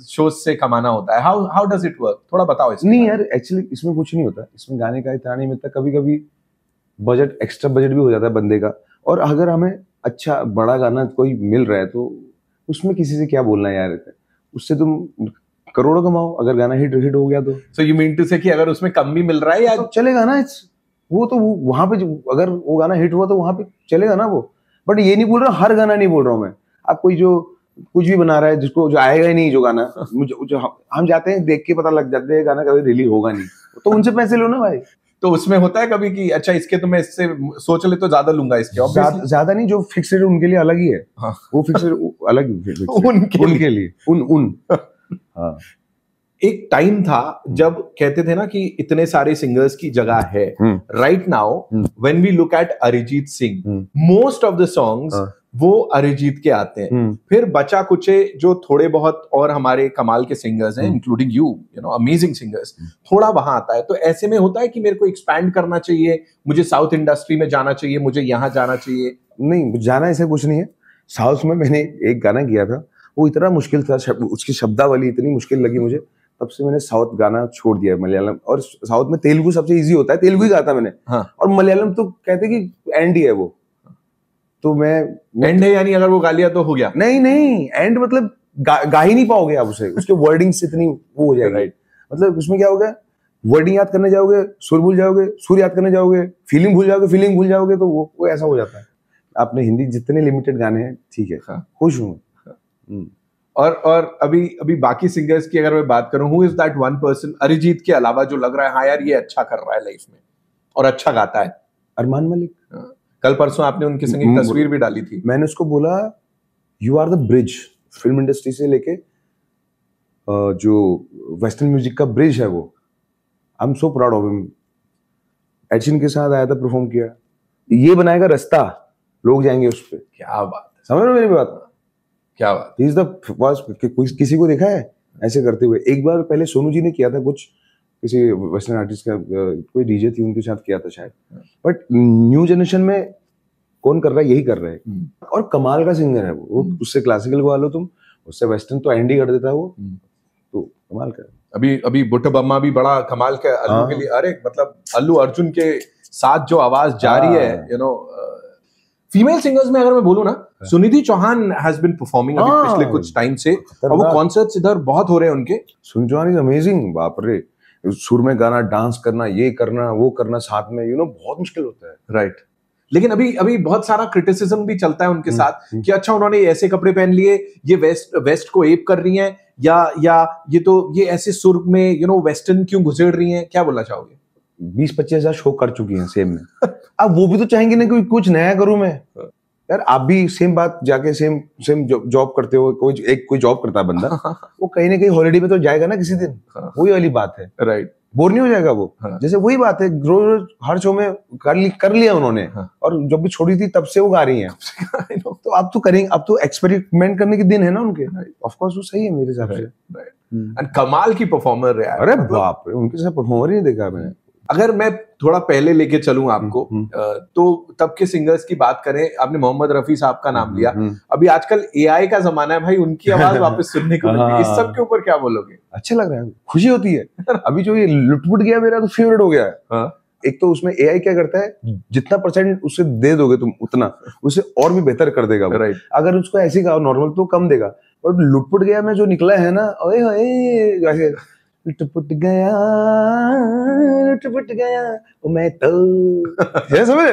शोज से कमाना होता है। हाउ डज इट वर्क, थोड़ा बताओ इसमें। नहीं यार एक्चुअली इसमें कुछ नहीं होता, इसमें गाने का इतना नहीं मिलता। कभी कभी बजट, एक्स्ट्रा बजट भी हो जाता है बंदे का, और अगर हमें अच्छा बड़ा गाना कोई मिल रहा है तो उसमें किसी से क्या बोलना है यार, उससे तुम करोड़ों कमाओ अगर गाना हिट हो गया तो। सो यू मीन टू से कि अगर उसमें कम भी मिल रहा है या तो चलेगा ना, वो तो वहां पे अगर वो गाना हिट हुआ तो वहां पे चलेगा ना वो। बट ये नहीं बोल रहा हर गाना नहीं बोल रहा हूँ मैं। आप कोई जो कुछ भी बना रहा है जिसको जो आएगा ही नहीं जो गाना, जो हम जाते हैं देख के पता लग जाते हैं गाना कभी रिलीज होगा नहीं, तो उनसे पैसे लो ना भाई। तो उसमें होता है कभी कि अच्छा इसके तो मैं इससे सोच ले तो ज्यादा लूंगा, इसके ज्यादा नहीं, जो फिक्स रेट उनके लिए अलग ही है। हाँ। वो फिक्स रेट अलग उनके लिए हाँ। एक टाइम था जब कहते थे ना कि इतने सारे सिंगर्स की जगह है। Right now when we look at Arijit Singh, most of the songs वो अरिजीत के आते हैं। फिर बचा कुचे जो थोड़े बहुत और हमारे कमाल के सिंगर्स हैं, including you know amazing singers, थोड़ा वहां आता है। तो ऐसे में होता है कि मेरे को एक्सपैंड करना चाहिए, मुझे साउथ इंडस्ट्री में जाना चाहिए, मुझे यहाँ जाना चाहिए। नहीं जाना ऐसा कुछ नहीं है। साउथ में मैंने एक गाना किया था, वो इतना मुश्किल था, उसकी शब्दावली इतनी मुश्किल लगी मुझे, तब से मैंने साउथ गाना छोड़ दिया। मलयालम और साउथ में तेलुगु सबसे इजी होता है, तेलुगु ही गाता मैंने। हाँ। और मलयालम तो कहते कि एंड ही है वो, तो मैं एंड है यानी अगर वो गा लिया तो हो गया। नहीं एंड मतलब गा ही नहीं पाओगे आप उसे, उसके वर्डिंग्स इतनी वो हो जाएगी। मतलब उसमें क्या होगा, वर्डिंग याद करने जाओगे सुर भूल जाओगे, सुर याद करने जाओगे फीलिंग भूल जाओगे, तो वो ऐसा हो जाता है। आपने हिंदी जितने लिमिटेड गाने हैं ठीक है। हाँ। खुश हूँ। और अभी बाकी सिंगर्स की अगर मैं बात करूं, who is that one person Arijit के अलावा जो लग रहा है हाँ यार ये अच्छा कर रहा है लाइफ में और अच्छा गाता है? अरमान मलिक। कल परसों आपने उनके संग एक तस्वीर भी डाली थी। मैंने उसको बोला you are the bridge, film industry से लेके जो वेस्टर्न म्यूजिक का ब्रिज है वो। I am so proud of him. Ed के साथ आया था, परफॉर्म किया। ये बनाएगा रास्ता, लोग जाएंगे उस पर। क्या बात है, समझ रहे हो मेरी बात? क्या बात। He is the किसी को देखा है ऐसे करते हुए? एक बार पहले सोनू जी ने किया था कुछ, किसी वेस्टर्न आर्टिस्ट का कोई डीजे थी उनके साथ किया था शायद। बट न्यू जनरेशन में कौन कर रहा है? यही कर रहा है। और कमाल का सिंगर है वो। उससे क्लासिकल को लो तुम, उससे वेस्टर्न तो एंडी कर देता है वो, तो कमाल का। अभी बुट्टा बम्मा भी बड़ा कमाल का अल्लू के लिए। अरे मतलब अल्लू अर्जुन के साथ जो आवाज जारी है, यू नो, फीमेल सिंगर्स में अगर मैं बोलूं ना, Sunidhi Chauhan has been performing अभी पिछले कुछ टाइम से, और वो कॉन्सर्ट्स इधर बहुत हो रहे हैं उनके। Sunidhi Chauhan is amazing. बाप रे, सुर में गाना, डांस करना, ये करना, वो करना साथ में, यू नो, बहुत मुश्किल होता है। राइट। लेकिन अभी बहुत सारा क्रिटिसिज्म भी चलता है उनके साथ कि अच्छा उन्होंने ऐसे कपड़े पहन लिए, ये वेस्ट को एप कर रही हैं, या ये ऐसे सुर में, यू नो, वेस्टर्न क्यों घुसेड़ रही हैं। क्या बोलना चाहोगे? 20-25 हजार शो कर चुकी हैं सेम में। अब वो भी तो चाहेंगे ना कि कुछ नया करूं मैं। यार आप भी सेम बात जाके सेम जॉब करते हो, कोई जॉब करता है बंदा, वो कहीं ना कहीं हॉलिडे में तो जाएगा ना किसी दिन। वही वाली बात है। राइट। बोर नहीं हो जाएगा वो? जैसे वही बात है, रोज हर शो में कर लिया उन्होंने, और जब भी छोड़ी थी तब से वो गा रही हैं। तो अब तो करेंगे, अब तो एक्सपेरिमेंट करने के दिन है ना उनके। ऑफ कोर्स वो सही है मेरे हिसाब से। एंड कमाल की परफॉर्मर है। अरे बाप रे, उनके साथ परफॉर्मर ही नहीं देखा मैंने। अगर मैं थोड़ा पहले लेके चलूं आपको, तो तब के सिंगर्स की बात करें, आपने मोहम्मद रफी साहब का नाम लिया। अभी आजकल एआई का जमाना है भाई, उनकी आवाज वापस सुनने को मिलती है। इस सब के ऊपर क्या बोलोगे? अच्छा लग रहा है, खुशी होती है। अभी जो ये लुटपुट गया मेरा तो फेवरेट हो गया है। एक तो उसमें एआई क्या करता है, जितना परसेंट उससे दे दोगे तुम उतना, उससे और भी बेहतर कर देगा वो। राइट। अगर उसको ऐसे गाओ नॉर्मल तो कम देगा, और लुटपुट गया में जो निकला है ना, ओए होए, लुटपुट गया ओ मैं तो, ये समझ?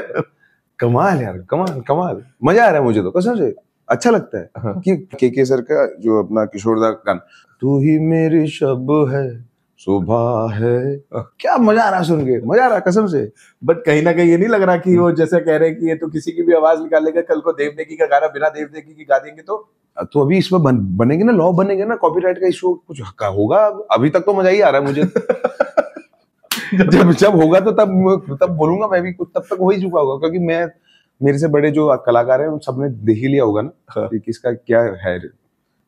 कमाल यार, कमाल मजा आ रहा है मुझे तो कसम से। अच्छा लगता है कि के सर का जो अपना किशोरदा गाना, तू ही मेरी शब है, सुबह है, क्या मजा आ रहा है सुन के, मजा आ रहा है कसम से। बट कहीं ना कहीं ये नहीं लग रहा कि वो जैसे कह रहे हैं कि ये तो किसी की भी आवाज निकालेगा, कल को देवनेगी का गाना बिना देवनेगी की गा देंगे तो अभी इसमें बनेंगे ना, लॉ बनेंगे ना, कॉपीराइट का इशू कुछ होगा। अभी तक तो मजा ही आ रहा है मुझे। जब होगा तो तब बोलूंगा मैं भी कुछ, तब तक हो ही चुका होगा, क्योंकि मेरे से बड़े जो कलाकार हैं उन सबने देख ही लिया होगा ना कि किसका क्या है।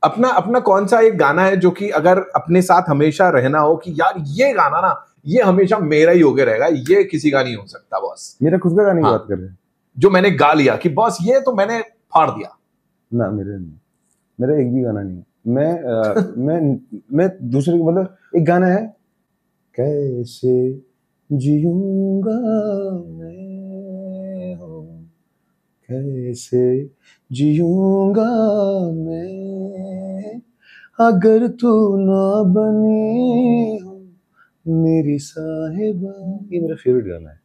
अपना कौन सा एक गाना है जो कि अगर अपने साथ हमेशा रहना हो कि यार ये गाना ना, ये हमेशा मेरा ही होके रहेगा, ये किसी का नहीं हो सकता बॉस? मेरा खुद का गाने की बात कर रहे हैं जो मैंने गा लिया कि बॉस ये तो मैंने फाड़ दिया? ना, मेरा एक भी गाना नहीं। मैं दूसरे को, मतलब एक गाना है, कैसे जीऊंगा मैं, हो कैसे जीऊंगा मैं, अगर तू ना बनी हो मेरी साहिबा। ये मेरा फेवरेट गाना है।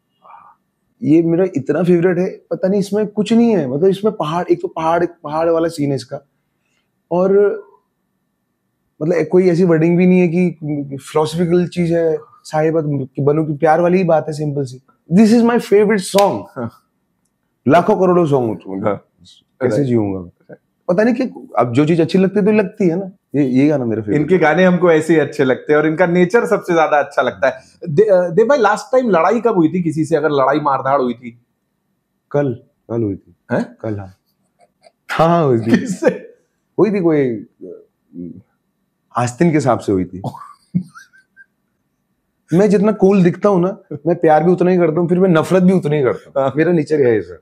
ये मेरा इतना फेवरेट है, पता नहीं, इसमें कुछ नहीं है, मतलब इसमें एक तो पहाड़ वाला सीन है इसका, और मतलब कोई ऐसी वर्डिंग भी नहीं है कि फिलोसफिकल चीज है, साहिबा बनो की प्यार वाली ही बात है, सिंपल सी। This is my favourite song. लाखों करोड़ों सॉन्ग। कैसे जीऊंगा, पता नहीं कि अब जो चीज अच्छी लगती है तो लगती है ना। ये गाना मेरा फेवरेट। इनके गाने हमको ऐसे ही अच्छे लगते हैं और इनका नेचर सबसे ज्यादा अच्छा लगता है। देव भाई, लास्ट टाइम लड़ाई कब हुई थी किसी से, अगर लड़ाई मारधाड़ हुई थी? कल हुई थी। है? कल हाँ हुई थी। किससे हुई थी? कोई आस्तीन के हिसाब से हुई थी। मैं जितना कूल दिखता हूँ ना, मैं प्यार भी उतना ही करता हूँ, फिर मैं नफरत भी उतना ही करता हूँ। मेरा नेचर है ऐसा।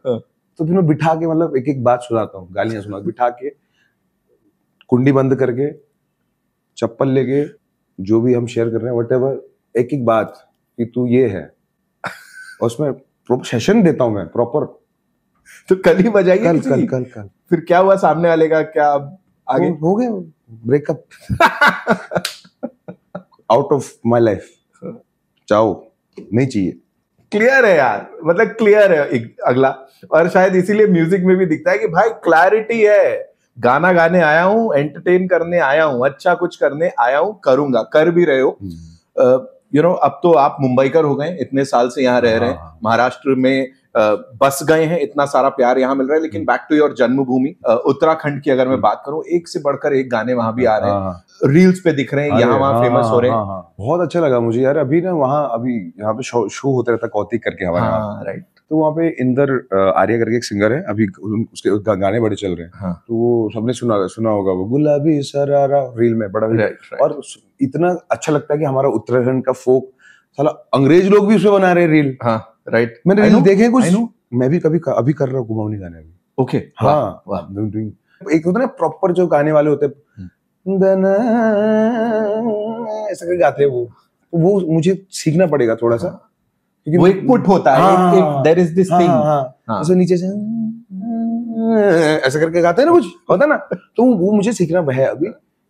तो फिर मैं बिठा के, मतलब एक एक बात सुनाता हूँ, गालियां सुना, बिठा के, कुंडी बंद करके, चप्पल लेके, जो भी हम शेयर कर रहे हैं व्हाटएवर, एक एक बात कि तू ये है, और उसमें सेशन देता हूँ मैं प्रॉपर। तो कल ही बजाइए। कल फिर क्या हुआ सामने वाले का? क्या आगे हो गया breakup. Out of my life, चाहो नहीं चाहिए। क्लियर है यार, मतलब क्लियर है अगला। और शायद इसीलिए म्यूजिक में भी दिखता है कि भाई क्लैरिटी है, गाना गाने आया हूं, एंटरटेन करने आया हूं, अच्छा कुछ करने आया हूं, करूंगा, कर भी रहे हो। अब तो आप मुंबईकर हो गए, इतने साल से यहाँ रह रहे हैं, महाराष्ट्र में बस गए हैं, इतना सारा प्यार यहाँ मिल रहा है, लेकिन बैक टू योर जन्मभूमि उत्तराखंड की अगर मैं बात करूं, एक से बढ़कर एक गाने वहां भी आ रहे हैं, रील्स पे दिख रहे हैं, यहाँ वहाँ फेमस हो रहे हैं। बहुत अच्छा लगा मुझे यार। अभी ना वहाँ अभी यहाँ पे शो होता रहता कौतिक करके हमारे, राइट। तो वहाँ पे इंदर आर्या करके एक सिंगर है, अभी उसके गाने बड़े चल रहे हैं। तो वो सबने सुना होगा, वो गुलाबी सरारा रील में बड़ा और इतना अच्छा लगता है कि हमारा उत्तराखंड का फोक, साला अंग्रेज लोग भी उसमें बना रहे हैं रील। राइट, मैंने रील देखे कुछ, मैं भी कभी अभी कर रहा हूँ कुमाऊनी गाने अभी। ओके, एक होता है ना प्रॉपर जो गाने वाले होते हैं, ऐसा करके गाते हैं वो मुझे सीखना पड़ेगा थोड़ा सा, क्योंकि वो एक पुट होता है, एक देयर इज दिस थिंग, ऐसे नीचे से ऐसा करके गाते हैं ना, कुछ होता है ना, तो वो मुझे सीखना है अभी।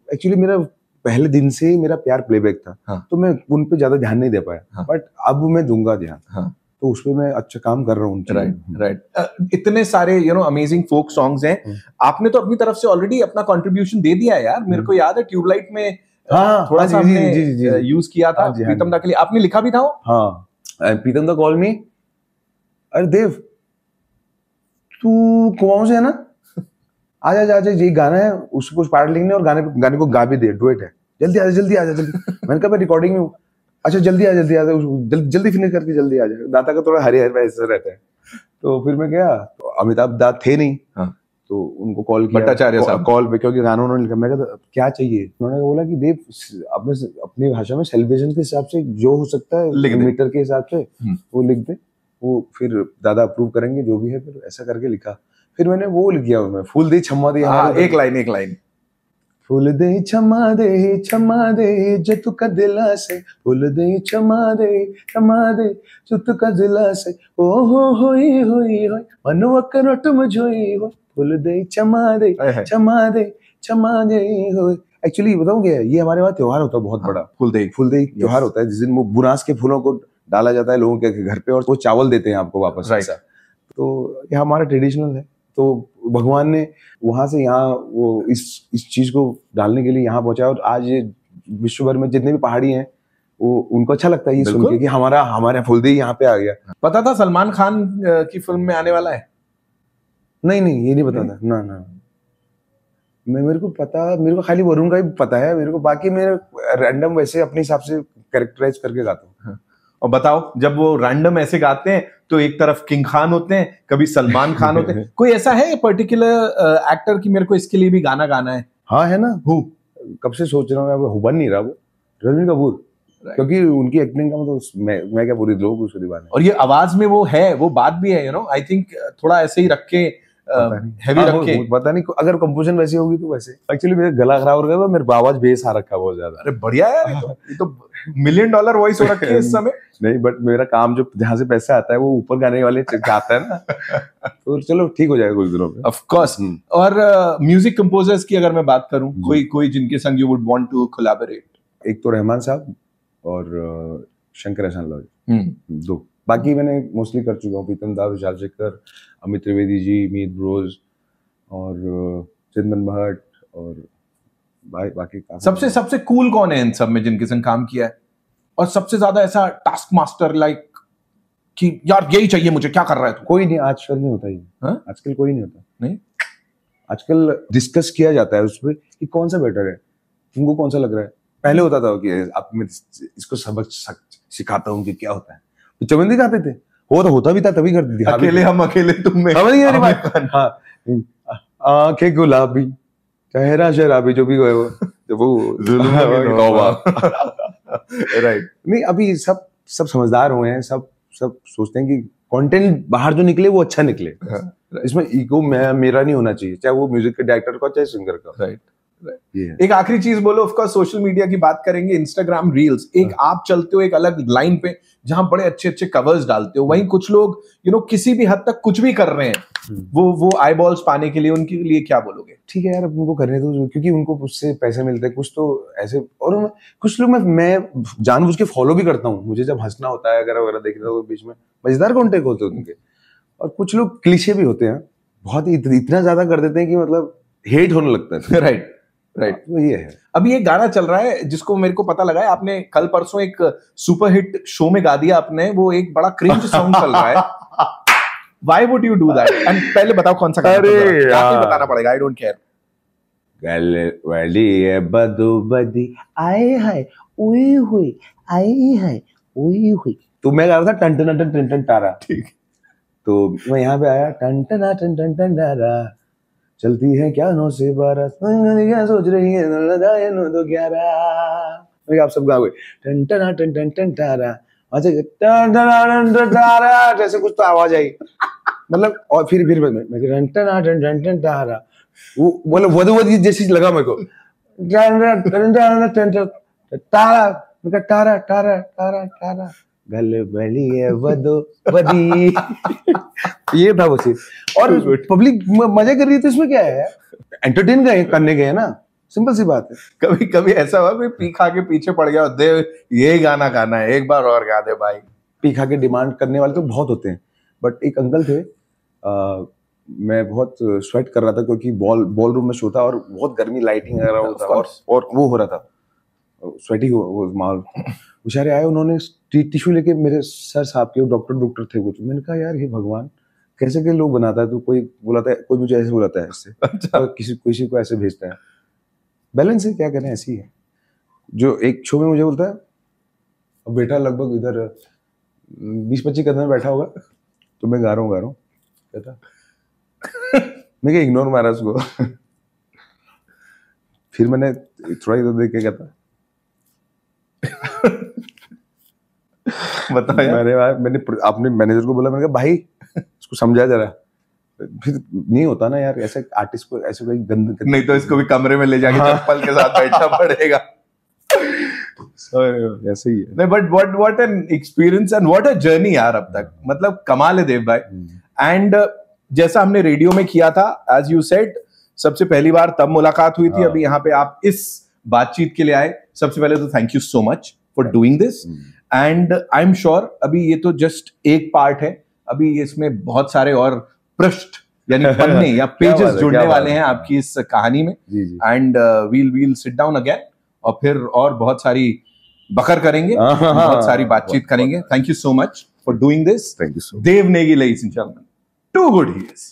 एक्चुअली मेरा पहले दिन से मेरा प्यार प्लेबैक था, तो मैं उन पे ज्यादा ध्यान नहीं दे पाया, बट अब मैं दूंगा ध्यान, तो उसपे मैं अच्छा काम कर रहा हूँ। राइट। इतने सारे अमेजिंग फोक सॉन्ग्स हैं, आपने तो अपनी तरफ से ऑलरेडी अपना कंट्रीब्यूशन दे दिया है यार। मेरे को याद है ट्यूबलाइट में थोड़ा सा हमने यूज किया था प्रीतम दा के लिए, आपने लिखा भी था वो। प्रीतम दा कॉल मी, अरे देव तू कुमाऊं से है ना, आजा ये गाना है, उसको कुछ पार्ट लिखने और गाने को गा भी दे, डुएट है, जल्दी आजा। मैंने कहा मैं रिकॉर्डिंग में हूँ। अच्छा जल्दी आ जल्दी फिनिश करके जल्दी आ जाए। दाता का थोड़ा हरे ऐसा रहता है, तो फिर मैं गया, तो अमिताभ दा थे नहीं, तो उनको कॉल किया, भट्टाचार्य साहब कॉल पे, क्योंकि गाना उन्होंने लिखा। मैं कहा क्या चाहिए, उन्होंने बोला कि देव अपनी भाषा में सेलिब्रेशन के हिसाब से जो हो सकता है मीटर के हिसाब से वो लिख दे, वो फिर दादा अप्रूव करेंगे जो भी है। फिर ऐसा करके लिखा, फिर मैंने वो लिख दिया, मैं फूल दे छम्मा दे, एक लाइन फूल दे छम्मा दे जतु का दिला से, फूल दे छम्मा दे जतु का दिला से, ओ होई मनवा करट मुझोई हो, फूल दे छम्मा दे हो। एक्चुअली बताऊं क्या, ये हमारे वहाँ त्योहार होता है बहुत बड़ा, फूल दे त्योहार होता है, जिस दिन वो बुरांस के फूलों को डाला जाता है लोगों के घर पे, और वो चावल देते हैं आपको वापस। ऐसा तो ये हमारा ट्रेडिशनल है। तो भगवान ने वहां से यहाँ वो इस चीज को डालने के लिए यहाँ पहुंचाया, और आज ये विश्व भर में जितने भी पहाड़ी हैं वो उनको अच्छा लगता है ये सुन के कि हमारा फुलदेई यहाँ पे आ गया। पता था सलमान खान की फिल्म में आने वाला है? नहीं ये नहीं पता था ना। मेरे को खाली वरुण का ही पता है मेरे को, बाकी मेरे रैंडम वैसे अपने हिसाब से कैरेक्टराइज करके गाता हूँ। और बताओ, जब वो रैंडम ऐसे गाते हैं तो एक तरफ किंग खान होते हैं, कभी सलमान खान होते हैं, कोई ऐसा है पर्टिकुलर एक्टर की मेरे को इसके लिए भी गाना गाना है? हाँ है ना, कब से सोच रहा हूँ, बन नहीं रहा वो, रणबीर कपूर, क्योंकि उनकी एक्टिंग का मतलब मैं क्या पूरी लोग उसको दीवाना। और ये आवाज में वो है, वो बात भी है, आई थिंक थोड़ा ऐसे ही रख के हैवी रख के, पता नहीं अगर कंपोजिशन वैसी होगी तो वैसे। एक्चुअली मेरा गला खराब हो गया था, मेरे आवाज बेस आ रखा बहुत ज्यादा। अरे बढ़िया यार, ये तो $1 मिलियन वॉइस हो रखी है इस समय। नहीं, बट मेरा काम जो जहाँ से पैसा आता है वो ऊपर गाने वाले आता है ना, तो चलो ठीक हो जाएगा कुछ दिनों में। Of course. और म्यूजिक कंपोजर्स की अगर मैं बात करूं, कोई जिनके संग you would want to collaborate? एक तो रहमान साहब और शंकर एहसान लॉय, दो। बाकी मैंने मोस्टली कर चुका हूँ, प्रीतम दा, विशाल शेखर, अमित त्रिवेदी जी, मीत ब्रोज और चंदन भट्ट, और बाकी सबसे कूल कौन है इन सब में जिनके संग काम किया है, और सबसे ज्यादा ऐसा टास्क मास्टर लाइक कि यार यही चाहिए मुझे, क्या कर रहा है तू? कोई नहीं, आजकल नहीं होता ये। आजकल कोई नहीं होता। नहीं, आजकल डिस्कस किया जाता है उसपे कि कौन सा बेटर है, तुमको कौन सा लग रहा है। पहले होता था कि अब मैं इसको सबक सिखाता हूँ कि क्या होता है, तो चवंदी गाते थे, होता भी था तभी करती थी। अकेले हम अकेले तुम में, समझ गए बात? हाँ, आंखें गुलाबी चेहरा शराबी, जो भी वो राइट। नहीं, अभी सब समझदार हुए हैं, सब सोचते हैं कि कंटेंट बाहर जो निकले वो अच्छा निकले। इसमें ईगो मेरा नहीं होना चाहिए, चाहे वो म्यूजिक के डायरेक्टर का चाहे सिंगर का। राइट। एक आखिरी चीज बोलो, ऑफ कोर्स सोशल मीडिया की बात करेंगे, इंस्टाग्राम रील्स, एक आप चलते हो एक अलग लाइन पे जहां बड़े अच्छे कवर्स डालते हो, वहीं कुछ लोग किसी भी हद तक कुछ भी कर रहे हैं वो आई बॉल्स पाने के लिए, उनके लिए क्या बोलोगे? ठीक है यार, उनको करने दो, क्योंकि उनको उससे पैसे मिलते हैं कुछ तो ऐसे। और कुछ लोग मैं जानबूझ के फॉलो भी करता हूँ, मुझे जब हंसना होता है वगैरह देखना हो, बीच में मजेदार कॉन्टेंट होते हैं उनके। और कुछ लोग क्लीशे भी होते हैं, बहुत इतना ज्यादा कर देते हैं कि मतलब हेट होने लगता है। राइट। राइट। तो ये है। अभी एक गाना चल रहा है जिसको मेरे को पता लगा है, आपने कल परसों एक सुपर हिट शो में गा दिया आपने, वो एक बड़ा क्रिंज सॉन्ग चल रहा है। Why would you do that? And पहले बताओ कौन सा गाना? अरे यार बताना पड़ेगा, I don't care. गले वाली है बदो बदी आए हाय उई हुई आई हाय उई हुई। तो मैं गा रहा था टन टन टन टन टन तारा। ठीक। तो मैं यहाँ पे आया टन टन टन टन टन तारा चलती है क्या 9 से 12 क्या सोच रही है 9 तो 11। आप सब गाओगे टन टन टन टन टन तारा, अच्छा टन टन टन तारा जैसे कुछ तो आवाज आई, मतलब और फिर मैं टन टन टन टन टन तारा, वो मतलब वधुवती जैसी लगा मेरे को। तारा तारा तारा तारा तारा गले बली है वधुवती। ये था वो चीज। और पब्लिक मजे कर रही थी, इसमें क्या है, एंटरटेन करने गए ना, सिंपल सी बात है। कभी कभी ऐसा हुआ कोई पी खा के पीछे पड़ गया, देव ये गाना गाना है, एक बार और गा दे भाई। पी खा के डिमांड करने वाले तो बहुत होते हैं, बट एक अंकल थे, मैं बहुत स्वेट कर रहा था क्योंकि बॉल रूम में शो था और बहुत गर्मी, लाइटिंग वगैरह होता और वो हो रहा था, स्वेटी वो माहौल। बेचारे आए, उन्होंने टिश्यू लेके मेरे सर साहब के, डॉक्टर थे कुछ। मैंने कहा यार हे भगवान, कैसे के लोग बनाता है, तो कोई बुलाता है, कोई मुझे ऐसे बुलाता है इससे, अच्छा। किसी को ऐसे भेजता है, बैलेंस है, क्या करें, ऐसी है। जो एक शो में मुझे बोलता है बेटा लगभग इधर 20-25 कदम में बैठा होगा, तो मैं गा रहा हूँ कहता मैं क्या इग्नोर मारा उसको। फिर मैंने थोड़ा इधर देख के कहता बताओ यार। मैंने अपने मैनेजर को बोला, मैंने कहा भाई इसको समझा जरा। फिर नहीं होता ना यार, ऐसे आर्टिस्ट को ऐसे कोई गंद नहीं तो इसको भी कमरे में ले जाके चप्पल के साथ बैठना पड़ेगा। ऐसे ही है। नहीं but what an experience and what a journey यार अब तक, मतलब कमाल है देव भाई। एंड जैसा हमने रेडियो में किया था, एज यू सेड, सबसे पहली बार तब मुलाकात हुई थी, अभी यहाँ पे आप इस बातचीत के लिए आए। सबसे पहले तो thank you so much for doing this, and I am sure अभी ये तो जस्ट एक पार्ट है, अभी इसमें बहुत सारे और पृष्ठ यानी पन्ने या पेजेस जुड़ने वाले हैं आपकी इस कहानी में। And we'll sit down again और फिर और बहुत सारी बकर करेंगे, बहुत सारी बातचीत करेंगे। Thank you so much for doing this. Thank you so much. Dev Negi, ladies and gentlemen, too good he is.